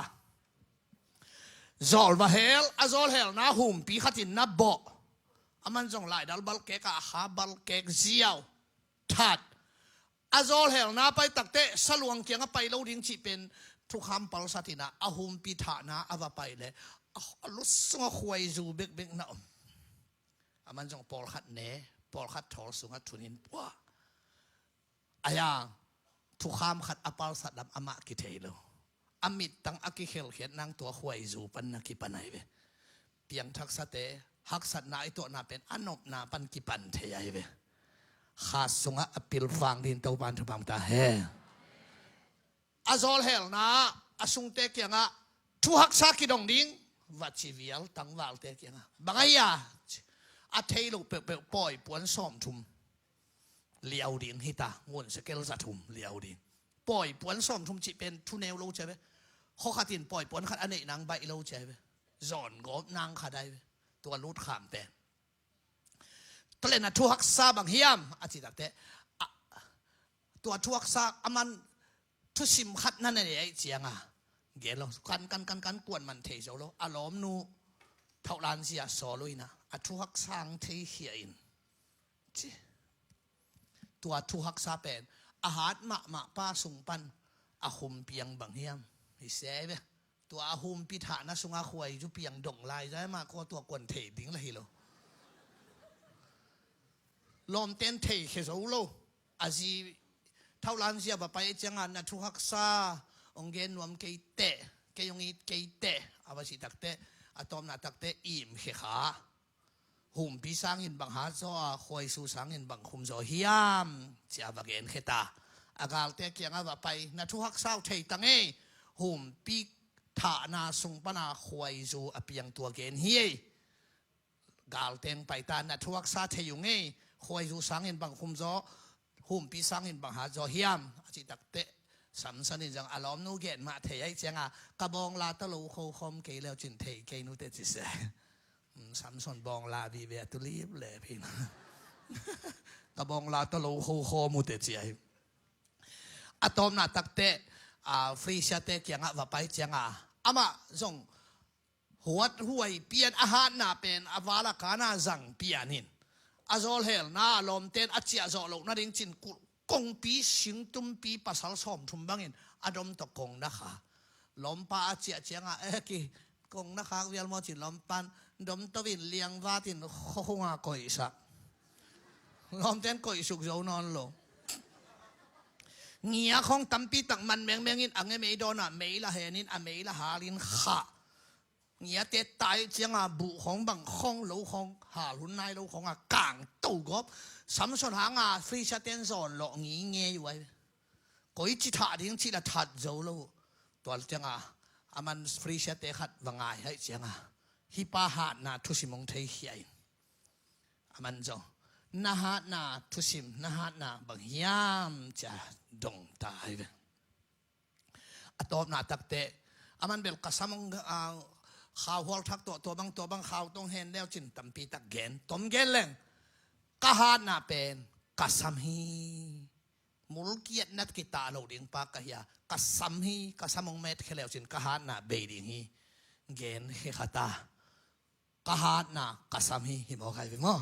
จอลวะเฮลอจอลเฮลนะหุมปีขัดินนับบ่อามันจงไล่ดัลบัลเกกอาฮาบัลเกกเจียวทัดอาจอลเฮลนาไปตักเตะสลวงเกียงไปเราดิ้งจีเป็นทุกคำปลสัตินะอาหุมปีฐานะอาวไปเลยลุสงขวยจูเบกเบกนะอามันจงปอลขัดเนปอลขัดทอลสุงขัดทุนินปัวอายาทุกคำขัดอปลสัตดำอามากิเทโลอามิดตั้งอากิเขลเขียนนางตัวขวยจูปันนักกิปันไหนเว เปียงทักษะเตหักสัตนาไอตัวนาเป็นอนบนาปันกิปันเทียเวขาดสงะอปิลฟังดินตัวปันทุบังตาเฮอาซอลเฮลนาอาสุงเตกียงะทุหักษากิดงดิ้งวัชิวิลตั้งวาลเตกียงะบางอย่างอาเทลูเปเปปอยปวนซ้อมทุมเลี้ยวดิ้งฮิตางวนสเกลสัตุมเลี้ยวดิ้งปอยปวนซ้อมทุมจิเป็นทุเนลโลใช่ไหมข้อขัดตินปอยปวนขัดอันนี้นางใบโลใช่ไหมจอนกบนางขัดได้ตัวรูดขามแต่ตัวเล่นทุหักษาบางเฮียมอาจิตเตตัวทุหักษาอามันทุสิมขัดนั่นเองเจียงอ่ะเกลเรากันกวนมันเทเจ้าเราอารมณ์นูเท่าลานเสียสอลุยนะอัทุหักษาเทเฮียอินตัวทุหักษาเป็นอาหารมะป้าสุงปันอาหุมเปียงบางเฮียมฮิเซ่เบตัวอาหุมพิธานะสุงอาควยจุเปียงดงลายใช่ไหมก็ตัวกวนเทดิ้งละฮิโลลมเต้นเทเขโซโลอาจีเท่าลันเสียบไปจังงานนะทุกหักษาองเกนวมเกยเตะเกยงอีเกยเตะอาบสิตักเตะอะตอมนาตักเตะอิ่มเขขาหุ่มปีสังหินบังหาโซคอยสูสังหินบังคุมโซเฮียมเสียบเกนเขตาอากาศเตะเกียงอาไปนะทุกหักษาเทตังเอหุ่มปีฐานาสุงปนาคอยสูอเปียงตัวเกนเฮียกาลเตงไปตานะทุกหักษาเทยุงเอคอยสูสังหินบังคุมโซหุ่มปีสังหินบังหาโซเฮียมจิตักเตะสัมสันนิจังอารมณ์นูเกตมาเทยเจียงอ่ะกระบองลาตะลูโคคอมเกลียวจินเทยเกนูเตจิเสสัมสันบองลาบีเวตุลีบเลยพี่นะกระบองลาตะลูโคคอมุเตจิอะตอมนาตักเตฟรีชาเตเกียงอ่ะว่าไปเจียงอ่ะอามาส่งหัวห่วยเปลี่ยนอาหารน่ะเป็นอวาลกานาจังเปลี่ยนินอาโซลเฮลนาลมเต้นอาเจียโซโลนาดิงจินกุกงปีสิงตุมปีภาษาสอมทุมบังอินอดมตะกงนะคะลมปาอาเจียเจียงอ่ะกีกงนะคะเวียลมอจินลมปันดมตะวินเลียงวาตินโคงากอยสักลมเต้นกอยสุกโจนอนโลเงียของตัมปีตักมันแมงอินอังเงไม่โดนอ่ะไม่ละเฮนินอ่ะไม่ละหาลินขาเงียเตตายเจียงอ่ะบุของบังของโลของหาลุนนายโลของอ่ะกางตู่กบสัมสนหางอ่ะฟรีชาเตนโซนหลอกงี้เงี้ยอยู่ไว้ก็อีจิตาดิ้งจิตาทัดโจโลตัวเจียงอ่ะอามันฟรีชาเตขัดวังไงให้เจียงอ่ะฮิปาหานาทุสิมงเทียนอามันโจนาหานาทุสิมนาหานาบางยามจะดงตายไปอะตอบนาตักเตอามันเบลกษามงข่าวหัวทักตัวบางข่าวต้องเห็นแล้วจินตัมปีตักเกนตอมเกนเลงกหานาเป็นกัสมฮีมุลกียนัดกิตาโลดิงปากกะยากัสมฮีกัสมงเมตเคเลวจินกหานาเบดิงฮีเกนเฮขตากหานากัสมฮีหิมอใครเป็นมั้ง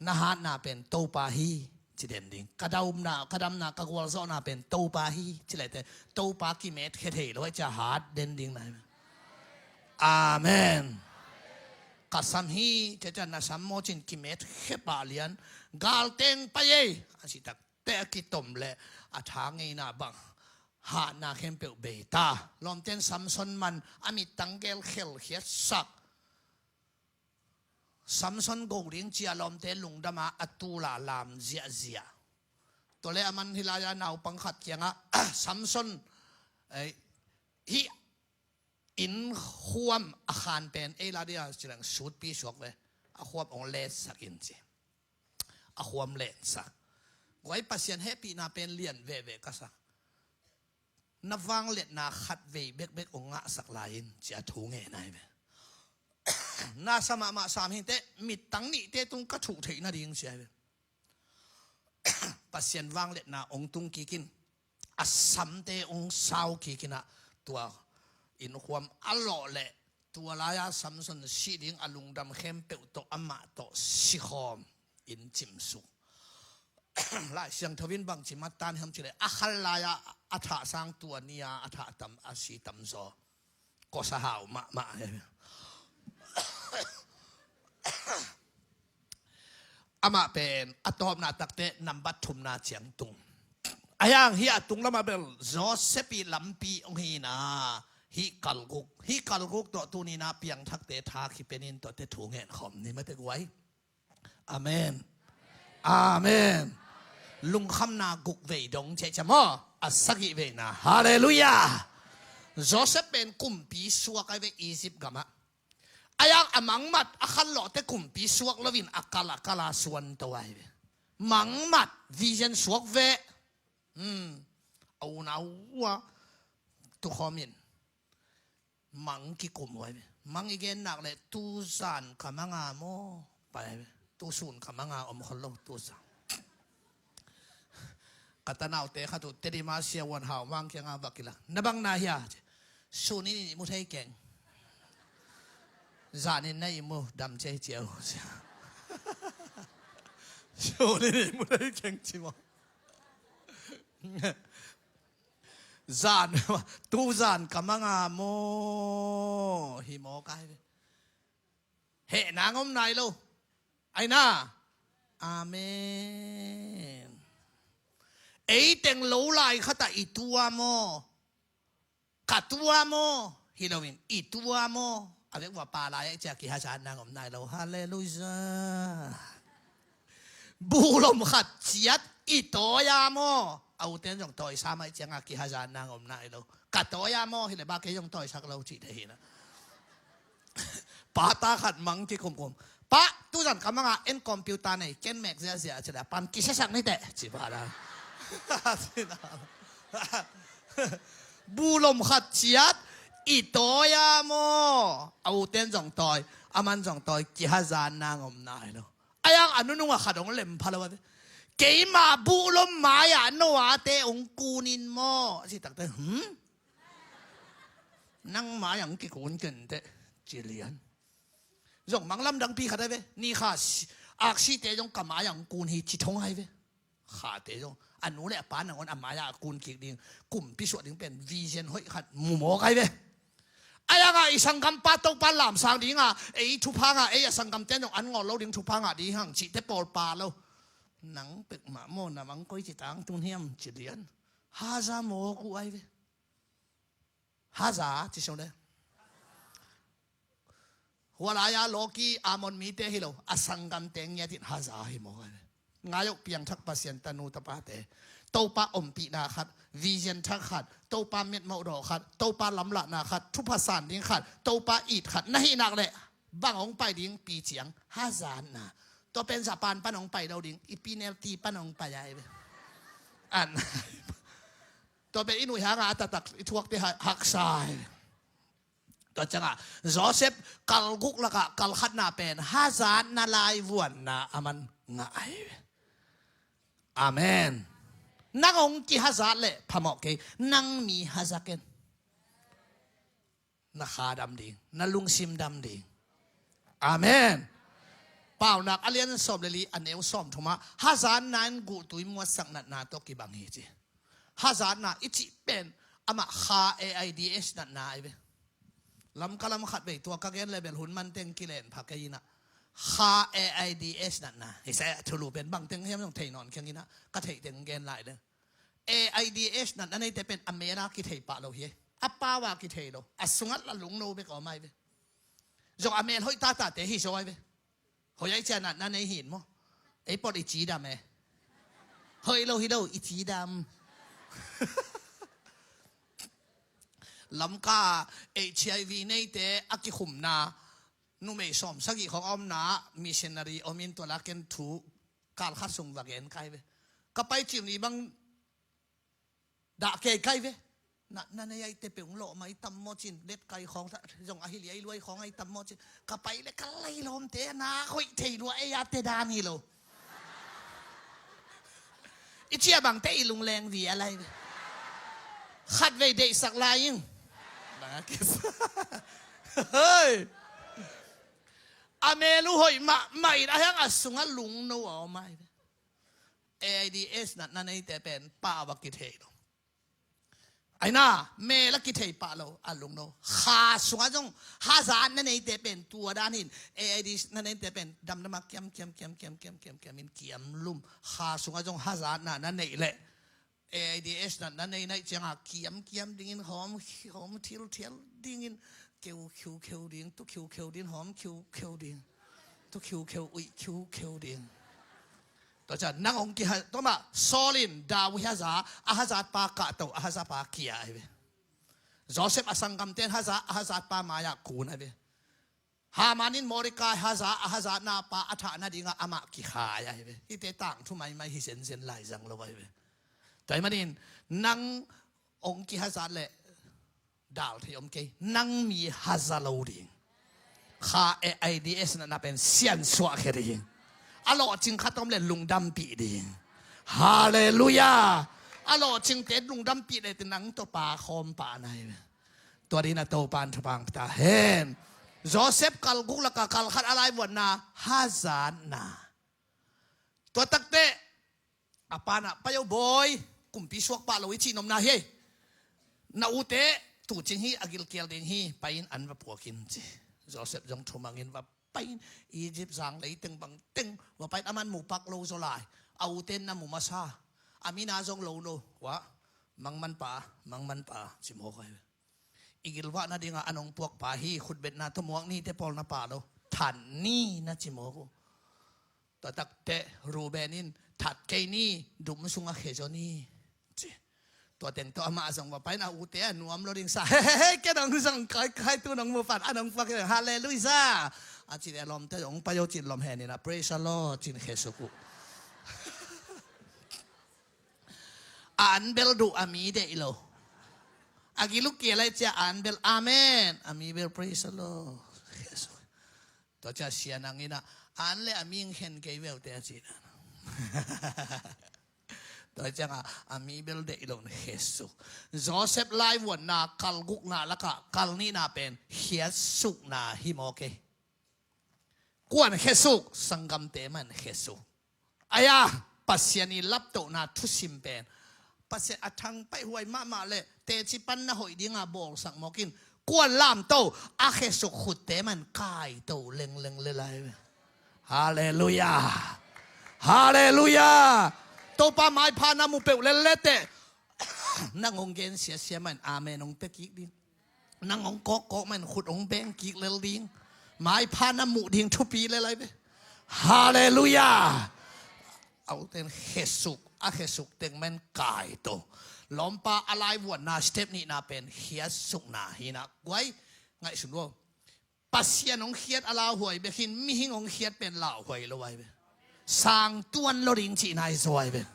นาหานาเป็นโตปาฮีจิเดนดิงกระดามนากะกวลโซนาเป็นโตปาฮีจิเลแต่โตปากิเมตเคเทโลจะหาเดนดิงไหนอาเมนกัสมฮีจะนาสัมโมจินกิเมตเขปาเลียนกาลเตงไปเย่อาศิตักเตะกิตมเลอาทางไงนาบังหานาเข้มเปลเบตาลมเตนสัมสนมันอามิตังเกลเขลเขียสักสัมสนโกริงจีอาลมเตนลุงดามาอัตุลาลามเจียตัวเลมันฮิลายานาวปังขัดยังอ่ะสัมสนฮิอินขวมอาคารเป็นลาเดียจิลังสุดปีสวกเวอาขวมองเลสสักอินจีอาขวมเลสสักไว้ปัสยันเฮปีนาเป็นเลียนเวก็สักนับวางเล็ดนาขัดเวเบกองงะสักลายจะถูงเงยนายเวนาสมาสามหินเตมิดตังนี่เตตุงกระถูกถีนาดิงเสียเวปัสยันวางเล็ดนาองตุงกีกินอัศสัมเตองสาวกีกินะตัวอินความอร่อยแหละตัวลายสัมสนสีดิ่งอลุงดำเข้มเปิดโตอามาโตสิคอมอินจิมสุลายเสียงทวินบางจิมาตันทำจิเลยอาคัลลายอัฐาสร้างตัวนี้อัฐาตำอาศีตำโซก็สหาวมาอามาเป็นอัตอมนาตักเตนำบัตรทุมนาเฉียงตุงอายังเฮียตุงละมาเป็นโจเซปีลัมปีองฮีนา ฮิกัลกุกตัวตูนี้นะเปียงทักเตทาคิเป็นอินตัวเตถูงเงินขอมนี่ไม่เตไว้อาเมนอาเมนลุงคำนากุกเวดงเจจมออัสกิเวนะฮาเลลูยาโจเซฟเป็นกุมปีสวกไอเวอียิปต์กามะอายังอมังมัดอาคันหล่อแต่กุมปีสวกลวินอากาลาส่วนตัวไอเวมังมัดวิเจนสวกเวเอาหนาวะตุขมินมังกิกุมไว้มังอีกนักเลยตูซานขมังอาโมไปตูซุนขมังอาอมคนลงตูซานกัตนาเตะขัดตุเตดิมาเสียวันหาวมังเคียงอาบักิละนบังนาเฮียซุนี่มุทัยเก่งจานินในมุดำเจียวซุนี่มุทัยเก่งจิมจานตูจานกำมังอาโมหิมอกายเฮนางอมนายโลไอ้น่าอาเมนไอ้เต็งโลไลข้าแต่อีตัวโมกัดตัวโมฮิโลวินอีตัวโมอะไรว่าปลาลายจากกิฮาจานนางอมนายโลฮาเลลูยาบูลมขัดเจียดอีตัวยาโมเอาเต้นจงต่อยสามัยจังอากิฮาจานนางอมนายเรากัดตัวยาโมเห็นบ้าเกยจงต่อยชักเราจีได้เห็นนะป้าตาขัดมังที่คมป้าตู้จันคำว่าเอ็นคอมพิวเตอร์เนี่ยเกนแม็กเสียจะได้ปันกิเชชักนี่แต่จีบ้าละบูลมขัดเชียดอีตัวยาโมเอาเต้นจงต่อยอามันจงต่อยกิฮาจานนางอมนายเราไอ้ยังอนุนุ่งขัดองเล่มพะละวะเกี่ยมาบุลมมาอย่าโนอาเตองกูนินโมสิตักเตนั่งมาอย่างกี่คนกันเตจีเลียนจงมังลำดังพี่ขัดได้ไหมนี่ข้าอักษีเตจงกับมาอย่างกูนฮีจิตงให้ไหมข้าเตจงอันนู้นแหละป้าหนังวันอามาอย่ากูนกิกดิ่งกลุ่มพิสูจน์ถึงเป็นวิเชียนห้อยขัดหมู่หมอใครไหมไอ้ยังไงสังกัมป้าตกป้าหลามสางดิ่งอ่ะไอ้ทุพังอ่ะไอ้สังกัมเต้นจงอันงอเราดิ่งทุพังอ่ะดิ่งห่างจิตเตปอลปาเราหนังเป็กหมาโมนะมังก้อยจิตังตุนเฮียมจิเลียนฮาซาโมกูไอเวฮาซาจิชงเดหัวลายาโลกีอามอนมีเตฮิโลอสังกัมเตงยาติฮาซาฮิโมไอเวงายกเปียงทักปัสยันตนูตปาเตโตปาอมปีนาขัดวิเจนทักขัดโตปาเม็ดเมาดอขัดโตปาลำละนาขัดทุพสานดิ้งขัดโตปาอีดขัดนั่นนักเลยบางองไปดิ้งปีเจียงฮาซานาตัวเป็นสะพานป้านองไปเราดิ่งอีปีเนลตีป้านองไปใหญ่ไปอันตัวเป็นอินุยหางาตักทวกที่หักสายตัวจังอ่ะโจเซฟกัลกุกละกะกัลขัดนาเป็นฮาซานนาลายวนนาอามันง่ายอาเมนนักองค์ฮาซานเลยพมอกเกนังมีฮาซาเกนนักขาดำดิ่งนักลุงซิมดำดิ่งอาเมนเปล่านักอเลียนสอบเลยอันเอวสอมทุมาฮาซานนั้นกูตุยมัวสักนาตกิบังเฮจิฮาซานน่ะอิจิเป็นอามาคา AIDS นั่นนายเว้ลำกะลำขัดไปตัวกักเย็นเลยเป็นหุ่นมันเต็งกิเลนผักแกยินะคา AIDS นั่นนะไอ้แซ่ทะลุเป็นบังเต็งเฮียมต้องเทนอนแค่นี้นะก็เทเต็งเกนไหลเลย AIDS นั่นอันนี้แต่เป็นอเมริกากิเทปะเราเฮียอัปปาวากิเทโลอสุงัดละลุงโนไปก่อไม่เว้จงอเมริกาห้อยตาเตะฮิโซไว้เว้เขาใหญ่เจนัดนั่นในหินมั้งไอ้ปอดอีจีดำเองเฮ้ยเราฮิโดอีจีดำลำกา HIV ในเตะอักขุมนานุ่มไอสมสักกี่ของอมนามิชชันนารีอมินตัวละกันถูกการขัดส่งวักเอ็นใครเว้ก็ไปจิมนี้บางด่าเกย์ใครเว้นั่นไอ้เตะเปียงโลมาไอ้ตำโมจินเด็ดไก่ของจงอาฮิลีไอ้รวยของไอ้ตำโมจินก็ไปเลยกันไล่ลมเตะนาคุยเทรวยไอ้ยาเตดานี่โลอิเชียบังเตะลุงแรงวีอะไรขัดไว้เด็กสักลายยังเฮ้ยอเมรุหอยมาไม่ได้ยังอสุงัลุงโน่เอาไม่ AIDS นั่นไอ้แต่เป็นป่าวกิเทโลไอ้น่าเมลักกิเทปะเราอันลุงโนขาสุงจงฮาซานนั่นเองแต่เป็นตัวด้านหินAIDSนั่นเองแต่เป็นดำน้ำมันเกี่ยมมินเกี่ยมลุ่มขาสุงจงฮาซานนั่นเองแหละ AIDS นั่นในจังหะเกียมดิ่งหอมเทียวดิ่งเขียวดิ่งตุเขียวดิ่งหอมเขียวดิ่งตุเขียวอุ้ยเขียวดิ่งต่อจากนังองค์กิฮะตัวมาโซลินดาวิฮะซาอาฮะซาปากะโตอาฮะซาปาเกียไอ้เบโจเซฟอสังกัมเตนฮะซาปามายาคูนไอ้เบฮามานินมอริกาฮะซานาปาอัฐานาดิงะอามะกิขายไอ้เบที่เตต่างทุไมไม่ฮิเซนไหลจังเลยไอ้เบแต่มานินนังองค์กิฮะซาเลดาวที่อมเกนังมีฮะซาโลดิงข้าAIDS นั่นเป็นเซียนสวะแค่ดิงอลอจึงขัดต้มเล่นลุงดำปีดิงฮาเลลูยาอลอจึงเต็ดลุงดำปีเลยแต่นังตัวปลาคอมปลาในตัวนี้นะโตปานทบางตาเห็นโจเซฟกัลกุลกะกัลขัดอะไรวันนาฮาซานาตัวตักเตะอาปานะไปเอาบอยกุมพิสวกปาลวิชินมนาเฮนาอุเตะตู่จิงฮีอากิลเกียลดิงฮีไปอินอันว่าปัวกินจีโจเซฟจงทุมังอินว่าไปอียิปต์สังเลยตึงบังตึงว่าไปอามันหมู่ปักโลโซลายเอาเต้นน้ำหมู่มาซาอามีนาจงโลโนวะมังมันป่าจิมโฮคอยอีกิลวะนาดิงาอนงพวกป่าฮีขุดเบ็ดนาทมวงนี่เตปอลนาป่าโลทันนี่นะจิมโฮตัวตักเตรูเบนินถัดเกนี่ดุมสุงอาเคจอนี่ตัวเต็งตัวมาสังว่าไปนาอุเตะนวมโลดิงซาเฮ้แกนังสังใครตัวนังมือฝันอันนังฟักฮาเลลูยาอาจิตลมเตองปโยจิตลมแห่นี่นะ praise the Lord จินเฮสุกุอันเบลดูอามีเดอิโลอากิลุกเกลัยจะอันเบลอาเมนอามีเบล praise the Lord ตัวจะเสียนังนี่นะอันเลอามีเห็นเกยเวลเตอจินะตัวจังอามีเบลเดอิโลนเฮสุโจเซฟไลวันนาคัลกุกนาละกะคัลนี่นาเป็นเฮสุกนาฮิโมเกกวนเฮสุกสังกัมเตมันเฮสุอายาปัสยานีลับโตนาทุสิมเป็นปัสยาอัทังไปหวยมาเลยเตจิปันนะหอยดิงาบอกสังมกินกวนลามโตอาเฮสุขุดเตมันกายโตเล็งเลยฮาเลลูยาฮาเลลูยาตัวป้าไม้พานามุเปลเล่เตะนั่งองเกนเสียมันอาเมนองเตกิกดินั่งองกอกมันขุดองเบงกิกเลลดิงไม้พานามุดิงทุปีเลยไปฮาเลลูยาเอาเต็นเฮสุกอาเฮสุกเต็งมันกายโตล้อมปลาอะไรวันนาสเต็ปนี้นาเป็นเฮียสุกนาฮีนะไว้ไงสุดว่าปัสยานองเฮียอะไรหวยเบกินมีหิงองเฮียเป็นเหล่าหวยเลยไว้สร้างตัวโลดิงจีนายสวยเป็น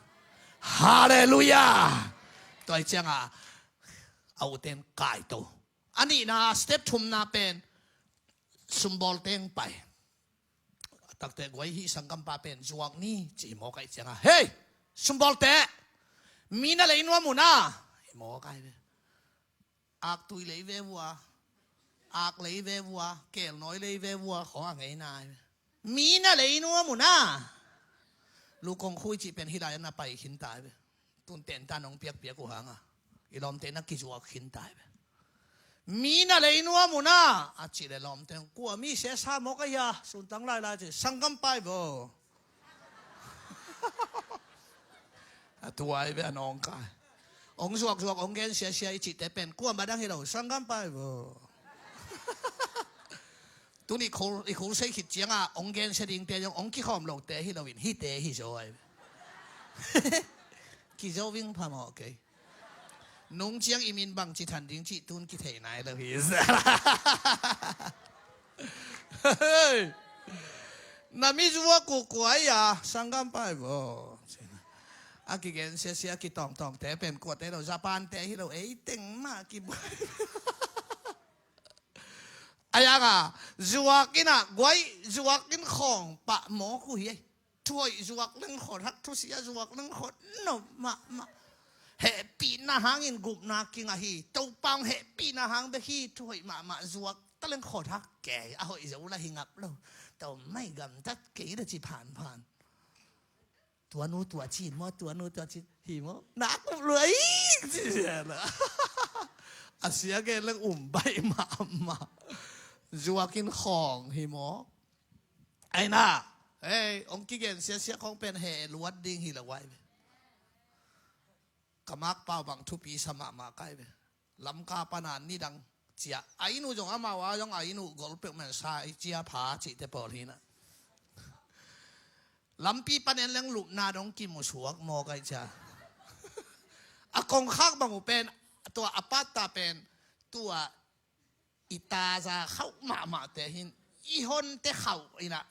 ฮาเลลูยาตัวจังเอาเต็มกายโตอันนี้นะสเต็ปทุ่มนาเป็นสมบูรณ์เต็งไปตักเตะไว้ที่สังกัมปาเป็นจวงนี่จีโมกไอจังเฮ้ยสมบูรณ์เตะมีนั่นเลยนัวมุนาโมกไอเป็นอักตุยเลยเววัวอักเลยเววัวเกลน้อยเลยเววัวขอไงนายมีนั่นเลยนัวมุนาลูกคงคุยจีเป็นฮิลายนาไปขินตายไปตุนเต็นตานองเปียกกูหางอ่ะอีลอมเต็นนักกิจวัตรขินตายไปมีนั่นเลยนัวมุนาอาจีเลยลอมเต็นกูมีเสียสามกยาสุนตั้งไล่จีสังกัมไปบ่ตัวไอ้เว้ยน้องกายองสวกองเกนเสียจีแต่เป็นกูมาดังฮิโร่สังกัมไปบ่ตัวนี้เขาใช้ขิดเจียงอ่ะองเกนเสดิงเตียงองกี่ข้อมลงเตะฮิโรวินฮิเตะฮิโซไอกี่โซวิ่งพามาโอเคนุ่งเจียงอิมินบังจิทันดิ้งจิตุนกี่เทนายเลยพี่นามิจัวกูกวยอ่ะสังกัมไปบ่อากิเกนเสียกี่ตองแต่เป็นกวดแต่เราญี่ปุ่นแต่ฮิโรเต็งมากกี่บ่อายากะจวกกินอ่ะไว้จวกกินของปะหมอคุยช่วยจวกเรื่องขอทักทุเสียจวกเรื่องขอโนมาเฮปีน่าหางอินกุบนากิงอ่ะฮีตัวปังเฮปีน่าหางไปฮีช่วยมาจวกตะเรื่องขอทักแก่เอาอีจะอุลาหิงับเราแต่ไม่กำจัดเก๋ได้จีผ่านตัวนู้ตัวจีนมอตัวนู้ตัวจีนหิมอนักเลยเสียละอาเสียแกเรื่องใบมาจวกินของหิมอไอ้น่าองค์กิเกนเสียของเป็นเหลวดดิ้งหิละไว้ กะมักเป้าบังทุปีสมะมาไกเวลำกาปนานนี่ดังเจียไอ้หนูจงอามาวาจงไอ้หนูกอลเปกแม่นซาไอเจียผาจิเตปอลีนะลำปีปนเนเลี้ยงลูกนาดงกิมุสวกโมไกจ้าอากงคักบังเป็นตัวอปัตตาเป็นตัวอิตาจะเข้ามาแต่หินอีฮอนเตเข้าอีนะ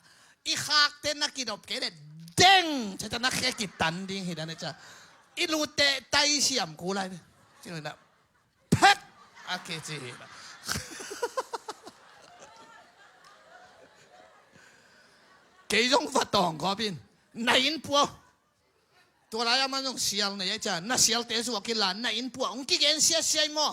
อีขากเตนักกินอบเกเดเด้งจะนักแค่กิตันดิ้งเห็นนะจ๊ะอีลูเตไตเสียมกูอะไรเนี่ยจริงนะเพ็กโอเคจีนะเกยจงฟัดตองก็เป็นนายอินปัวตัวอะไรมันต้องเสียลเนี่ยจ้ะน่าเสียลเตสุกิลานนายอินปัวองค์กิเกนเสียมั้ง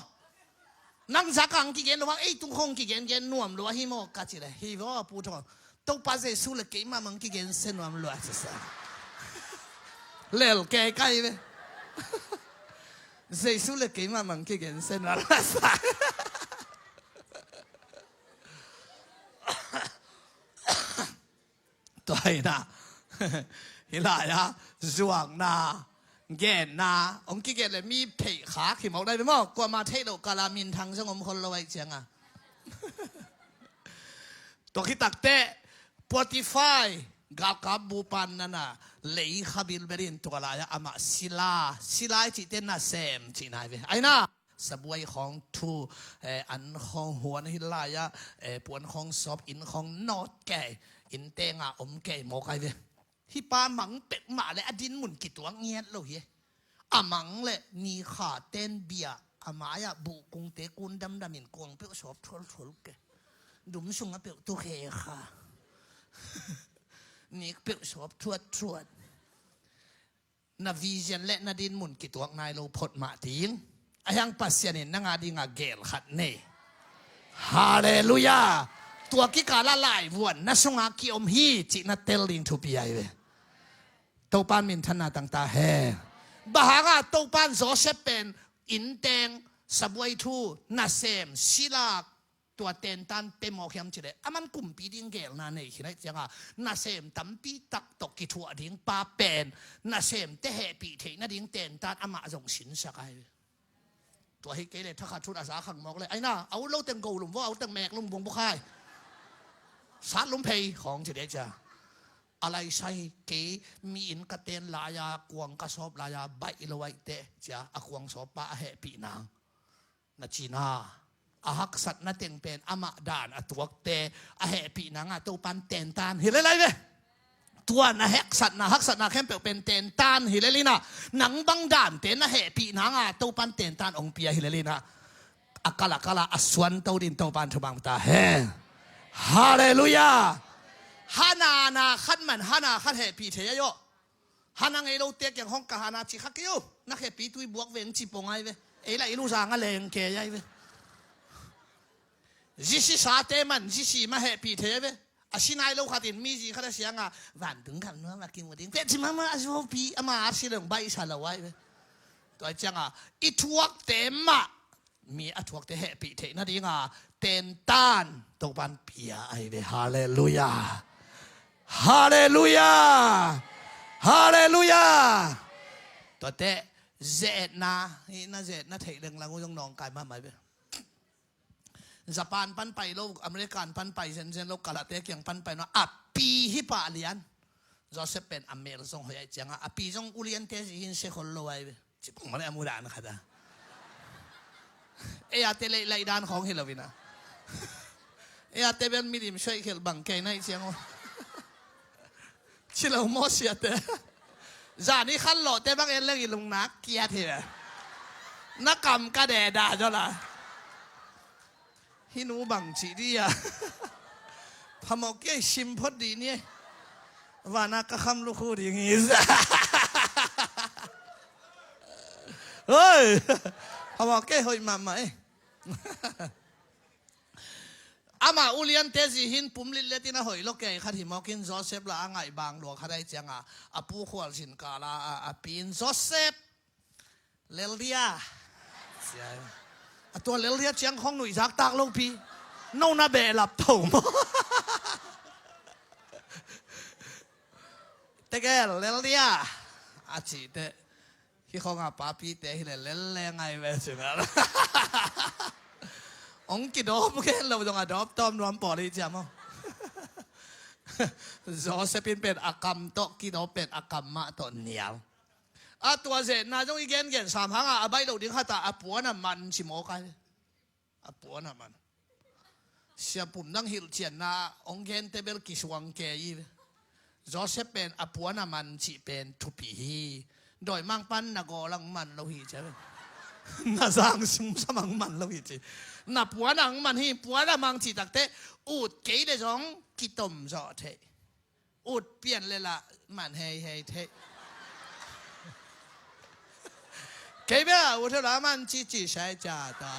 นังจักรังกิเกนว่าไอ้ตุงคงกิเกนเกนนวมหรือว่าฮิโมกัจิเลยฮิโมพูดว่าตัวป้าเจสุเลยเกี่ยมันกิเกนเส้นนวมหรือว่าจะสักเลี้ยแก่ไก่เว้ยเจสุเลยเกี่ยมันกิเกนเส้นนวมหรือว่าสักตัวไอ้น่ะฮิลายะจวงนาเกนนาองค์กิเกนเลยมีเพย์ขาขิมออกได้ไหมมั้งกว่ามาเทโลกาลามินทางสงมคนละไว้เจียงอ่ะตัวคิดตักเตะปอติฟายกับบูปันนั่นน่ะเลยขบิลเบรินตัวอะไรอะอามาศิลาจิตเตน่ะเซมจีนายเว้ยไอ้น่ะสบวยของทูอันของหัวนี่ลายะปวนของซอบอินของนอดแก่อินเตงอ่ะอมแก่โมกไอเว้ยที่ป้ามังเป็กมาเลยอดินหมุนกี่ตัวเงี้ยเลยเฮ้ยอามังเลยนี่ขาเต้นเบียอามายะบุกุงเตกุนดำมินกวงเปียวชอบทุลแกดุมซุงอ่ะเปียวตุเฮค่ะนี่เปียวชอบทวดนาวิเจนและนาดินหมุนกี่ตัวนายโลพดมาทิ้งอายังปัสยานินนังอาดิงาเกลขัดเน่ฮาเลลูยาตัวกิกาละลายวนนัสงากิอมฮีจินาเตลลิงทูปีไอเวตัวปานมินธนาต่างตาเฮบาฮากาตัวปานโซเซเป็นอินเตงสบวยทูนาเซมศิลาตัวเตนตันเป็นมอเข้มจิเลอามันกุมปีดิ้งเกลนาเนคิดได้จังอ่ะนาเซมตั้มปีตักตกกิทัวดิ้งปาเป็นนาเซมเตะปีเทนาดิ้งเตนตันอามาจงสินสักไอตัวให้เกลถ้าขาดชุดอาสาขังมอกเลยไอ้น่าเอาเล่าเต็งโกลุมว่าเอาเต็งแมกลุมวงบุคายสารลุมเพยของจิเลจ้าอะไรใช่เกมีอินกระเตนลายากวงกระสอบลายาใบละไว้เตะจ้าอกวงสอบปะเหปีนางนาจีนาอาหักสัตนาเต็งเป็นอามาดานอตัวเตะเหปีนางตัวปันเตนตานเห็นอะไรไหมตัวนาหักสัตนาแค่เป็นเตนตานเห็นเลยนะหนังบังดานเตนเหปีนางตัวปันเตนตานองเปียเห็นเลยนะกาลอสวนตัวดินตัวปันทุบังตาเฮฮาเลลูยาฮานาขันมันฮานาขันเหปีเทียโยฮานาไงเราเตียกอย่างห้องกะฮานาจิขักอยู่นักเหปีตุยบวกเวงจิปงไอเวเอล่อิลูซางะเลงเกยไอเวจิสิสาเตมันจิสิมาเหปีเทียเวอาชินายเราขัดินมีจีขัดเสียงวันถึงกันเมื่อมากินวันดิ้งเป็ดจิมาอาชูปีมาอาชิลงใบชาลาวไอเวตัวจังอีทวกเตมะมีอทวกเตเหปีเทนั่นเองเตนตานตัวปันเปียไอเวฮาเลลูยาฮาเลลูยาฮาเลลูยาตัวเตเจน่าเจน่าเถิดเรื่องเราก็ต้องนองกายมาไหมเว้ยญี่ปุ่นปันไปโลกอเมริกันปันไปเซนโลกกาลาเตกยังปันไปเนาะปีฮิปาเลียนโจเซฟเป็นอเมริกันหอยจังปีจงอุเลียนเตจินเซคนโลไว้เว้ยจิบมันเลยมูดานนะครับเออาเตเลไลดานของเฮลวินะเออาเตเป็นมิดิมช่วยเฮลบังเกย์ในเชียงชิลล์มอสเซียเตจานี่ขันหล่อเตบังเอ็นเรื่องอีลุงนักเกียร์เถอะนักกรรมกระเดดาจ้าล่ะฮินูบังจีดีอะพมอกเกย์ชิมพอดีเนี่ยว่านักคำลูกคู่อย่างงี้เฮ้ยพมอกเกย์หอยมาไหมอามาอุเลียนเตจิหินปุ่มลิเลตินะหอยลูกเกย์ขัดหิมอกินโจเซฟละง่ายบางหลวงขัดได้จังอาปูขวานสินกาลาอาปีนโจเซฟเลเลียตัวเลเลียเชียงของหนุ่ยจากตากลูกพี่โน่นน่ะเบลับถุงแต่แกเลเลียอาจิเต ที่เขาปาปีเตะให้เล่นแรงไงเว้ยสินะองกิดอบแค่เราต้องดอบต้อมรวมปอดเลยจ้ะมั้งโจเซฟเป็นอากรรมโตกิดอบเป็นอากรรมมาตอนเหนียวตัวเสร็จนะจงอีเกนเกน3 ครั้งใบเราดิ้งข้าตาปัวน่ะมันชิโมกันปัวน่ะมันเสียปุ่มนั่งหิลเจียนนะองเกนเตเบลกิสวังเกยโจเซฟเป็นปัวน่ะมันชิเป็นทุปีโดยมั่งปั้นนักโกลังมันเราหิใช่ไหมน่าสร้างสมสมังมันเราหิจีน่าปัวนังมันหิปัวน่ะมังจีตักเตอูดเกยเดจงกิตมจอเทอูดเปลี่ยนเลยละมันเฮเทเกยเบะอูดเท่าไรมันจีใช้จ่าตา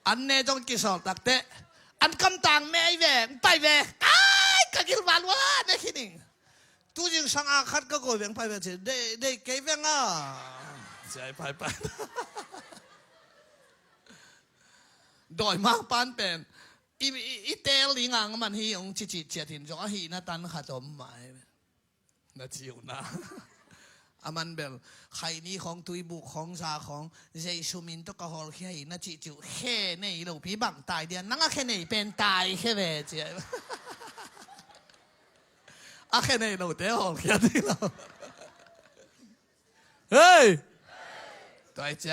อันเนจงกิสอบตักเตอันคำต่างไม่แหวกไปแหวกก็กินหวานว่าได้คิดเองตู้ยิงสังอาคัดก็โกยแหวกไปแหวกได้เกยแหวกใช่ไปโดยมากปานเป็นอีเตลิงอ่างมันฮีองจิเจียถินจงฮีน่าตันขาดมหมายน่าจิวนะมันแบบใครนี้ของตุยบุกของซาของเจสุมินตกหอลแค่น่าจิวแค่ในเราพี่บังตายเดียนนั่งแค่ในเป็นตายแค่เวเจียแค่ในเราเตะหอลแค่ที่เราเฮ้ยตัวไอ้เจ้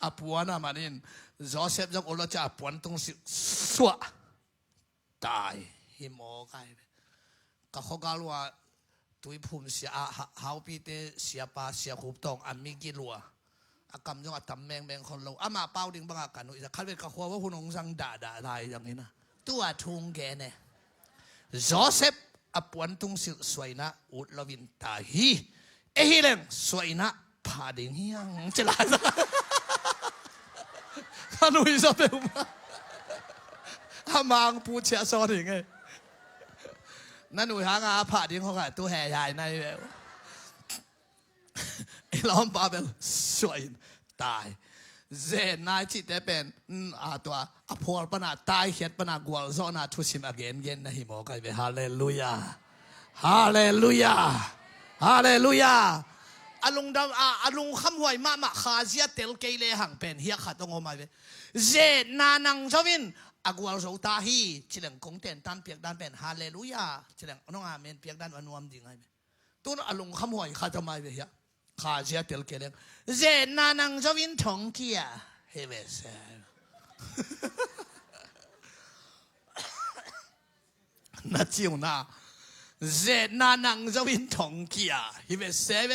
าปัวน่ะมันนี่โจเซฟจะโอลจะปวนตรงสัวตายหิมอไกก็เขากล่าวว่าตุยภูมิเสียหาปีเตเสียปาเสียขุบตองอันมีกิลัวกำจังว่าตำแมงคนเรามาเป้าดิ่งบังอาการนุจะคัดเป็นกระหัวว่าคุณองค์สังด่าได้อย่างนี้นะตัวทุงแกเนี่ยโจเซฟปวนตรงสิสวยนะอุดลวินตาฮีเรื่องสวยนะพาดิ่งเฮียงจะลาซะข้าหนุ่ยจะเป็นมังปูเชียซอดิ่งไงนั่นหนุ่ยหางาผ่าดิ่งเขาไงตัวแห่ใหญ่ในแบบไอ้ล้อมปลาเป็นสวยตายเจนายจิตเป็นตัวพอลปนาตายเขียนปนากวลโซนาทุสิมาเกนนะฮิโมกันไปฮาเลลูยาฮาเลลูยาฮาเลลูยาอลุงดำอลุงคำหวยมาขาเสียเตลเกเลหังเป็นเฮียขัดตรงออกมาเวเจนานังชวินกวลโซตาฮีชิลังคงเต้นตันเปียกดันเป็นฮาเลลูยาชิลังน้องอาเมนเปียกดันอนวมดิ่งไงตัวอลุงคำหวยขัดจะมาเวเฮียขาเสียเตลเกเลเจนานังชวินทงเกียเฮเวเซน่าจิวนะเจนานังชวินทงเกียเฮเวเซเว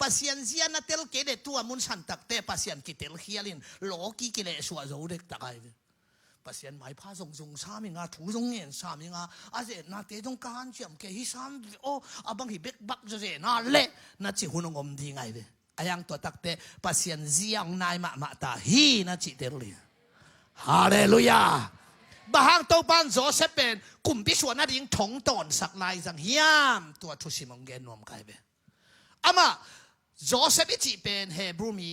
Pasiencia na tel ke de tua mun santak te pasien ki tel khialin lo ki ki le swa zo de takai pasien mai pha song song sa mi nga thu song ngen sa mi nga a je na te jong kan chiam ke hi sam o abang hi bek bak je na le na chi hunong om di ngai de ayang to tak te pasien ziang nai ma ta hi na chi tel li hallelujah bahang to pan Joseph pen kum pi swa na ding thong ton sak lai jang hiam to thu simong gen nom kai be ama Joseph จีเป็นเฮบรูมี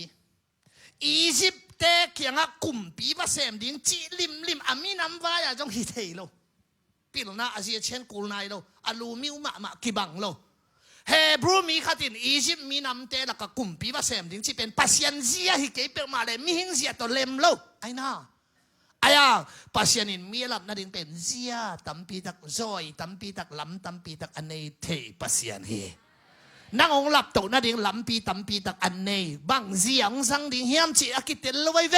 อียิปต์เตะเกียงอ่ะกุมปีมาเสมดิ้งจีลิมอามีน้ำวายจงฮิตเฮโลปีลน่าอาเซียเชนกูนายโลอาลูมิวมากิบังโลเฮบรูมีขัดินอียิปต์มีน้ำเตะแล้วก็กุมปีมาเสมดิ้งจีเป็นปัสยันเซียฮิเกย์เป็นมาเลยมีหิงเซียตัวเล็มโลไอ้น่าไอ้ยังปัสยันินมีลับนั่นดิ้งเป็นเซียตั้มปีตักซอยตั้มปีตักลำตั้มปีตักอันในเทปัสยันเฮนั่งองหลับตัวนั่นเองลำปีตั้มปีตักอันนี้บางเสียงสังดิ่งเฮียมจีอากิเตลไว้เว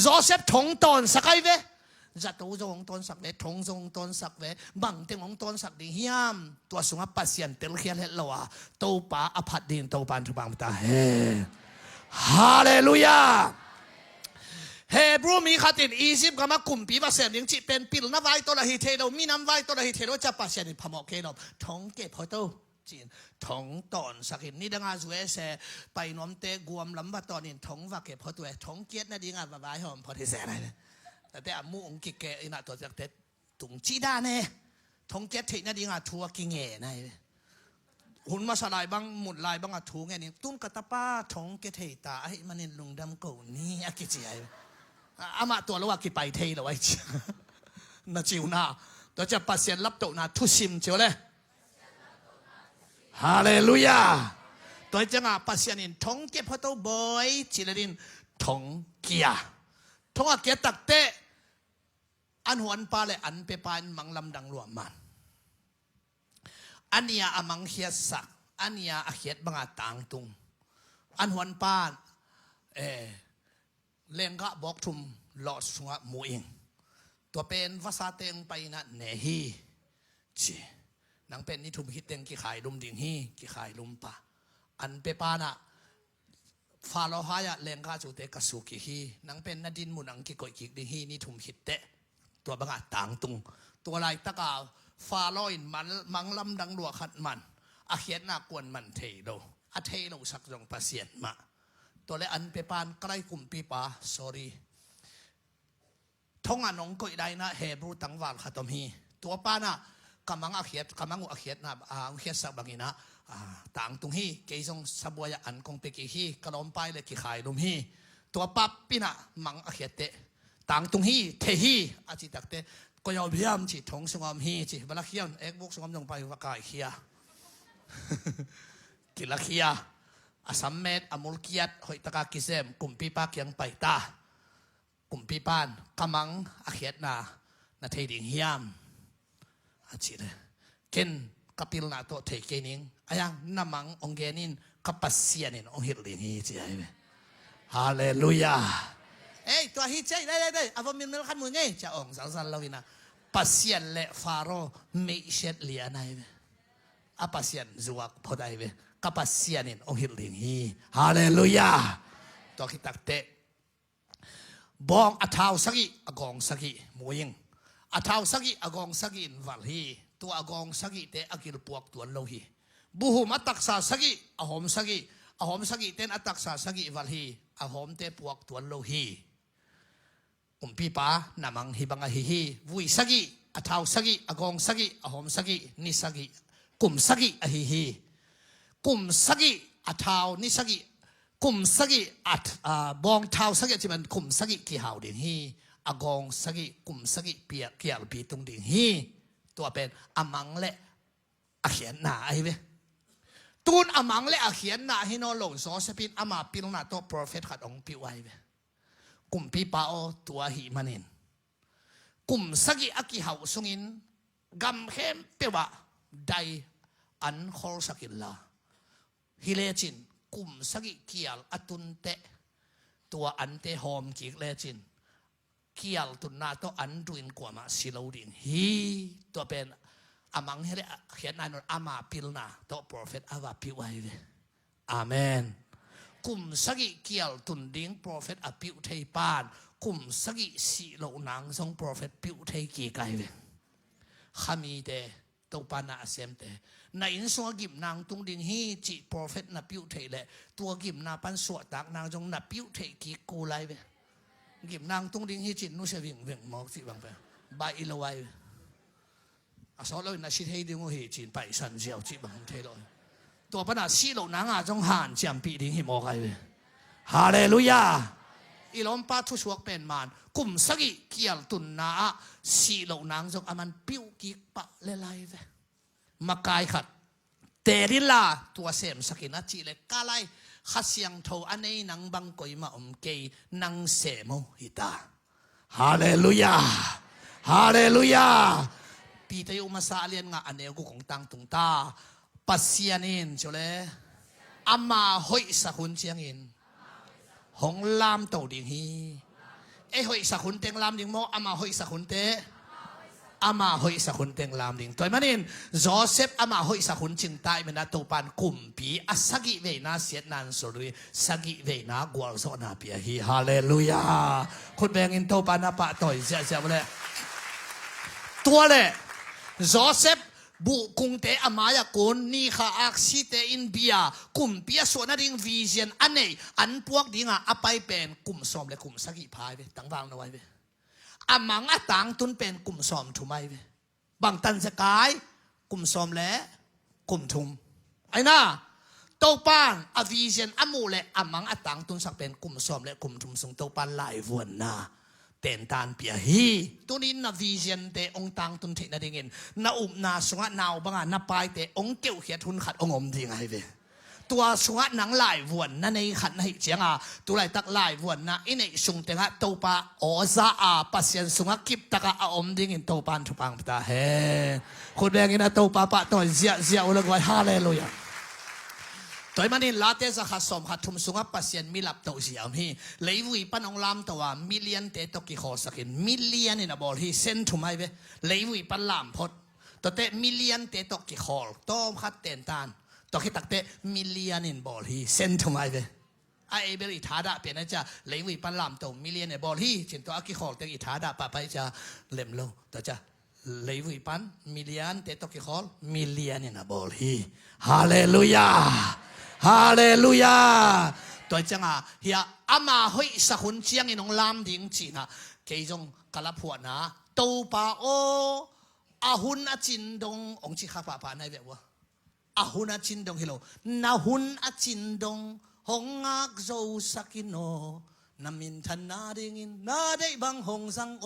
โจเซฟทงตอนสักไอเวจะตัวจงตอนสักเวทงจงตอนสักเวบางเต็งองตอนสักดิ่งเฮียมตัวสุงปัสยันเตลเฮียนเฮลวะตัวป่าอภัดดินตัวปานทุบางตาเฮฮาเลลูยาเฮบรูมีขัดินอียิปต์ก็มากุมปีมาเสมยังจีเป็นปิลน้ำไว้ตัวละฮิเทโลมีน้ำไว้ตัวละฮิเทโลจะปัสยันพมอกเกนอมทงเก็บพอตัวจีนทงตอนสักนี่ดังอาจจะเสไปน้อมเตะกวมลำบากตอนนี้ทงว่าเก็บพอตัวทงเกียรตินั่นดีงานบ่ายหอมพอที่แสนเลยแต่มูองกิเกะอินาตัวจากเตะตุงจีด้าเนี่ยทงเกียรตินั่นดีงานทัวกิเง่นั่นหุ่นมาสลายบางหมุดลายบางถูไงนี่ตุ้นกระตาป้าทงเกียรติตาไอ้มันนี่ลุงดำกูนี่อากิจิไอ้อามาตัวแล้วว่ากิไปเทยแล้วไอ้น่าจิวน่า ตัวจะปัสเซียนรับโตนาทุสิมเจียวเลยฮาเลลูยาตัวจะงาปัสเซียนินทงเก็บพอตัวบอยจิเลดินทงเกียทงอาเกียตักเตอันหวนปาเลยอันเปปานมังลำดังรวมมันอันนี้อามังเฮียสักอันนี้อาเขียดบังอาต่างตุงอันหวนปาเลงกะบอกทุมหลอดสงะมูอิงตัวเป็นภาษาเต็งไปนะเนฮีจีนังเป็นนิทุมฮิตเต็งกี่ขายลุมดิ่งฮีกี่ขายลุมปะอันเปปานะฟาโลฮายะเลงกะจูเตกสุกิฮีนังเป็นนาดินมุนังกี่ก่อยกิกดิ่งฮีนิทุมฮิตเตตัวบังอาต่างตุงตัวลายตะกาฟาลอยมันมังลำดังดัวขัดมันอาเขียนหน้ากวนมันเทโลอาเทโลสักจงปะเสียนมาตัวเลอันเปปานใกล้กลุ่มปีปา sorry ทงอันนงก็ได้นะเฮบรูตังวาลขัดมฮีตัวป้านะกำมังอาเขียดกำมังอาเขียดนะอาเขียดสักบางนะต่างตรงฮีเกยซงสบัวยอันคงเปกีฮีกระลอมไปเลยกี่ขายลุมฮีตัวปั๊บปีนะมังอาเขียดเตต่างตรงฮีเทฮีอาจิตักเตก็ยอมพยายามจิทงสงอมฮีจิเวลาเขียนเอ็กบุกสงอมลงไปว่ากายเขียกิลาเขียอาสัมเมตอามุลเกียดหอยตะกากิเซมกลุ่มปีปาเกียงไปตากลุ่มปีปานกำมังอาเขียดนาเทดิงเฮียมอาจิเลยเกนกับปิลนาโตเทเกนิงอายังน้ำมังองเกนินกับปัสเซียนินองฮิลลิงฮีจีไอเวฮาเลลูยาเอ้ตัวฮิตใจได้อาวมินเมลขันมือไงจะองสังสันเราวินะปัสเซียนและฟาโรไม่เช็ดเลียนไอเวอาปัสเซียนจวกพอได้เวกับปัสเซียนินองฮิลลิงฮีฮาเลลูยาตัวคิดตักเตบองอัฐาวสักิอากองสักิมวยงอัฐาวสักิอากองสักิอินวัลฮีตัวอากองสักิเตอากิลปวกตัวโลฮีบุหุมัตักษาสักิอหอมสักิเตนอัตักษาสักิวัลฮีอหอมเตปวกตัวโลฮีปีปานามังฮิบังฮิวุยสักิอัฐาวสักิอากองสักิอหอมสักินิสักิกุมสักิฮิกุมสักิอัฐาวนิสักิกุมสกิบองเท้าสกิที่มันกุมสกิกี่หาวดิ่งฮีอากองสกิกุมสกิเปียกเกี่ยวปีตรงดิ่งฮีตัวเป็นอามังเละอาเขียนหนาไอ้เว้ตูนอามังเละอาเขียนหนาให้นอหลงซอสปินอามาปิลนาตัวโปรเฟตขัดองปิวไว้เว้กุมปีปาโอตัวหิมันินกุมสกิอากิหาวสุงินกำเข้มเปวะได้อันโคลสกิลลาฮิเลจินกุมสกิเกียลอตุนเตตัวอันเตหอมกิกเลจินเกียลตุนนาตัวอันดุอินกว่ามาสิลาวดินฮีตัวเป็นอามังเฮเลเขียนนานอามาพิลนาตัวโปรเฟตอาวาพิวไว้เวอาเมนกุมสกิเกียลตุนดิ้งโปรเฟตอพิวเทปานกุมสกิสิลาวนางทรงโปรเฟตพิวเทกีไกเวขามีเตตัวปานาเซมเตในอินสวกิมนางตุงดิงฮีจิโปรเฟตนับพิวเทเลตัวกิมนาปันสวดตักนางจงนับพิวเทกีกูไลเวกิมนางตุงดิงฮีจินุเสวิงเวงมอกสิบังเปบายอิลไวอาสอเราอินาชิเทดิงฮีจินไปสันเจียวจิบังเทโลตัวปานาสิโลนางอาจงหันจำปีดิงฮีมอกไอเวฮาเลลูยาอีลอมปาทุสวกเป็นมันกุมสกิเกียลตุนนาสิโลนางจงอามันพิวกิกปะเลไลเวมากายขัดเตริลาตัวเสมสกินัจิเลกาไลขัดเสียงโทอันนี้นังบังกอยมาเกยนังเสมหิตาฮาเลลูยาฮาเลลูยาปีเตยุมาซาเลียนงาอันเอกุของตังตุงตาปัสยานินจุเลอามาหอยสักุนเชียงอินหงลามโตดิ่งฮีหอยสักุนเต็งลามดิ่งโมอามาหอยสักุนเตอามาหอยสักุนเต็งลามดิ่งตัวมันนี่โจเซฟอามาหอยสักุนจิงไตมันน่าตัวปันกุมปีอาสกิเวน่าเสียนันสุรุยสกิเวน่ากวลโซนาเปียฮีฮาเลลูยาคุณแบงอินตัวปันน่าปะต่อยเสียเลยตัวเลยโจเซฟบุกุงเตอามายากุนนี่ข้าอักซิเตอินเบียกุมเปียส่วนนั้นดิ่งวิเชียนอันนี้อันพวกดิ่งอ่ะไปเป็นกุมสอมและกุมสกิพายไปตั้งวางเอาไว้ไปอามังอาตังตุนเป็นกลุ่มสอมทุไมเวบางตันสกายกลุ่มสอมและกลุ่มทุมไอ้น่าโตปานอวิเชียนอามูและอามังอาตังตุนสักเป็นกลุ่มสอมและกลุ่มทุมส่งโตปานหลายวันน่ะ เต็นตานเปียฮีตัวนี้นาวิจันเตองตังตุนเทนาดิ่งนาอุบนาสงะนาวบังนาปายเตองเกี่ยวเขียทุนขัดองอมดิ่งไงเวตัวสงะหนังลายวนนั่นในขัดในเจียงตัวลายตักลายวนนะอินในสุงเตงะตัวปาโอซาปัสยันสงะกิบตะกะอมดิ่งตัวปานทุปังตาเฮคนแบงอินะตัวปาปะตัวเสียอุลกไว้ฮาเลลูยาตัวมันนี่ลาเตสขัดสมขัดทุมสุงปัสยันมิลับตัวเสียมฮีเลยวุยปันองลามตัวมิลเลียนเตตกิขอสักินมิลเลียนนี่นะบอลฮีเซนทุมไอเวเลยวุยปันลามพดตัวเตมิลเลียนเตตกิขอต้มขัดเต็นตานตัวคิดตักเตมิลเลียนนี่บอลฮีเซนทุมไอเวไอเบลอิทาดาเปลี่ยนนะจ๊ะเลยวุยปันลามตัวมิลเลียนในบอลฮีเช่นตัวกิขอเตอิทาดาปะไปจะเล็มโลตัวจ้ะเลยวุยปันมิลเลียนเตตกิขอมิลเลียนนี่นะบอลฮีฮาเลลูยาฮาเลลูยาตัวจังเฮียอามาหอยสักคนเชียงอินองลามดิ่งจีนะเกยจงกะลาผัวนะตัวป้าโออาหุนอาจินดงองค์ชิคาป้าในแบบว่าอาหุนอาจินดงฮิโลนาหุนอาจินดงหงอักโซสักิโนนามินทันนาดิ่งนาได้บังหงสังโอ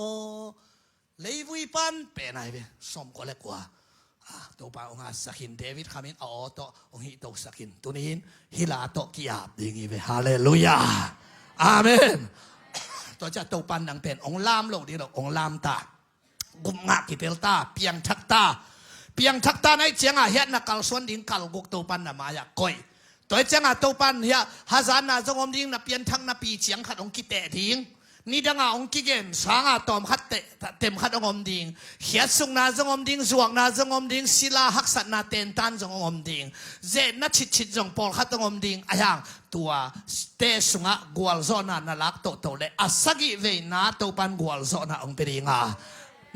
เลยวุยปันเป็นไงเว้สมก็เล็กกว่าตัวป้าองค์สักินเดวิดคามินเอาตัวองค์ฮิโตสักินตัวนี้ฮิลาโตกิอาบดิ่งเว้ฮาเลลูยาอาเมนตัวจะตัวปันดังเป็นองค์ลามโลกดีหรอกองค์ลามตากุมงะกิเปลตาเปียงทักตาเปียงทักตาในเจียงเฮียนักกัลส่วนดิ่งกัลกุกตัวปันน่ะมาอยากก้อยตัวเจียงตัวปันเฮียฮาซานน่ะจงอมดิ่งน่ะเปียนทักน่ะปีเจียงขัดองกิเตะดิ่งนี่ดังองกิเกนสางตอมขัดเต็มขัดองอมดิ่งเฮียสุงน่ะจงอมดิ่งสวงน่ะจงอมดิ่งศิลาหักสัตน่ะเต็นตันจงอมดิ่งเจน่ะชิดจงปอลขัดองอมดิ่งอะยังตัวเตสุงะกวลโซน่ะน่ะลักโตเลยอัสกิเวน่ะตัวปันกวลโซน่ะองเปริงา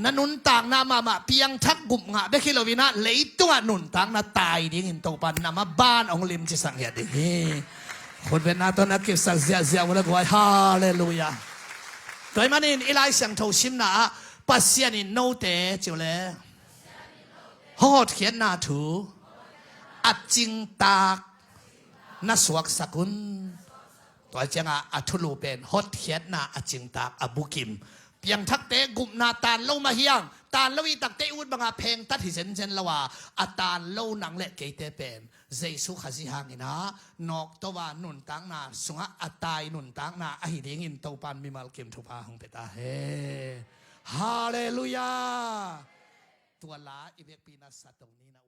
นันุนต่างนามาเพียงทักกุมงะเบคิโลวินะเลยตัวนุนต่างนาตายดิ่งตัวปันนามาบ้านองลิมจิสังเหียดิ่งคนเป็นนาตอนนักกิจสักเสียวันละกว่าฮาเลลูยาโดยมันนี่อีไลสังทชิมนะปัสยานิโนเตจิวเลฮอดเขียนนาถูอัดจิงตากนัสวกสกุลตัวเจ้าอัทุลูเป็นฮอดเขียนนาอัดจิงตากอบุกิมยังทักเตะกุมนาตานเล่ามาเฮียงตานเล่าอีตักเตะอุดบังอาเพงตัดหิเซนเซนละว่าอาตานเล่าหนังเละเกยเตเป็นเจสุขสิหางินะนอกตัวนุนตังนาสุงะอาตายนุนตังนาอหิเดงินตัวปันมิมัลเกมทุพาหงเปตาเฮฮาเลลูยาตัวลาอีเบกปีนัสตรงนี้นะ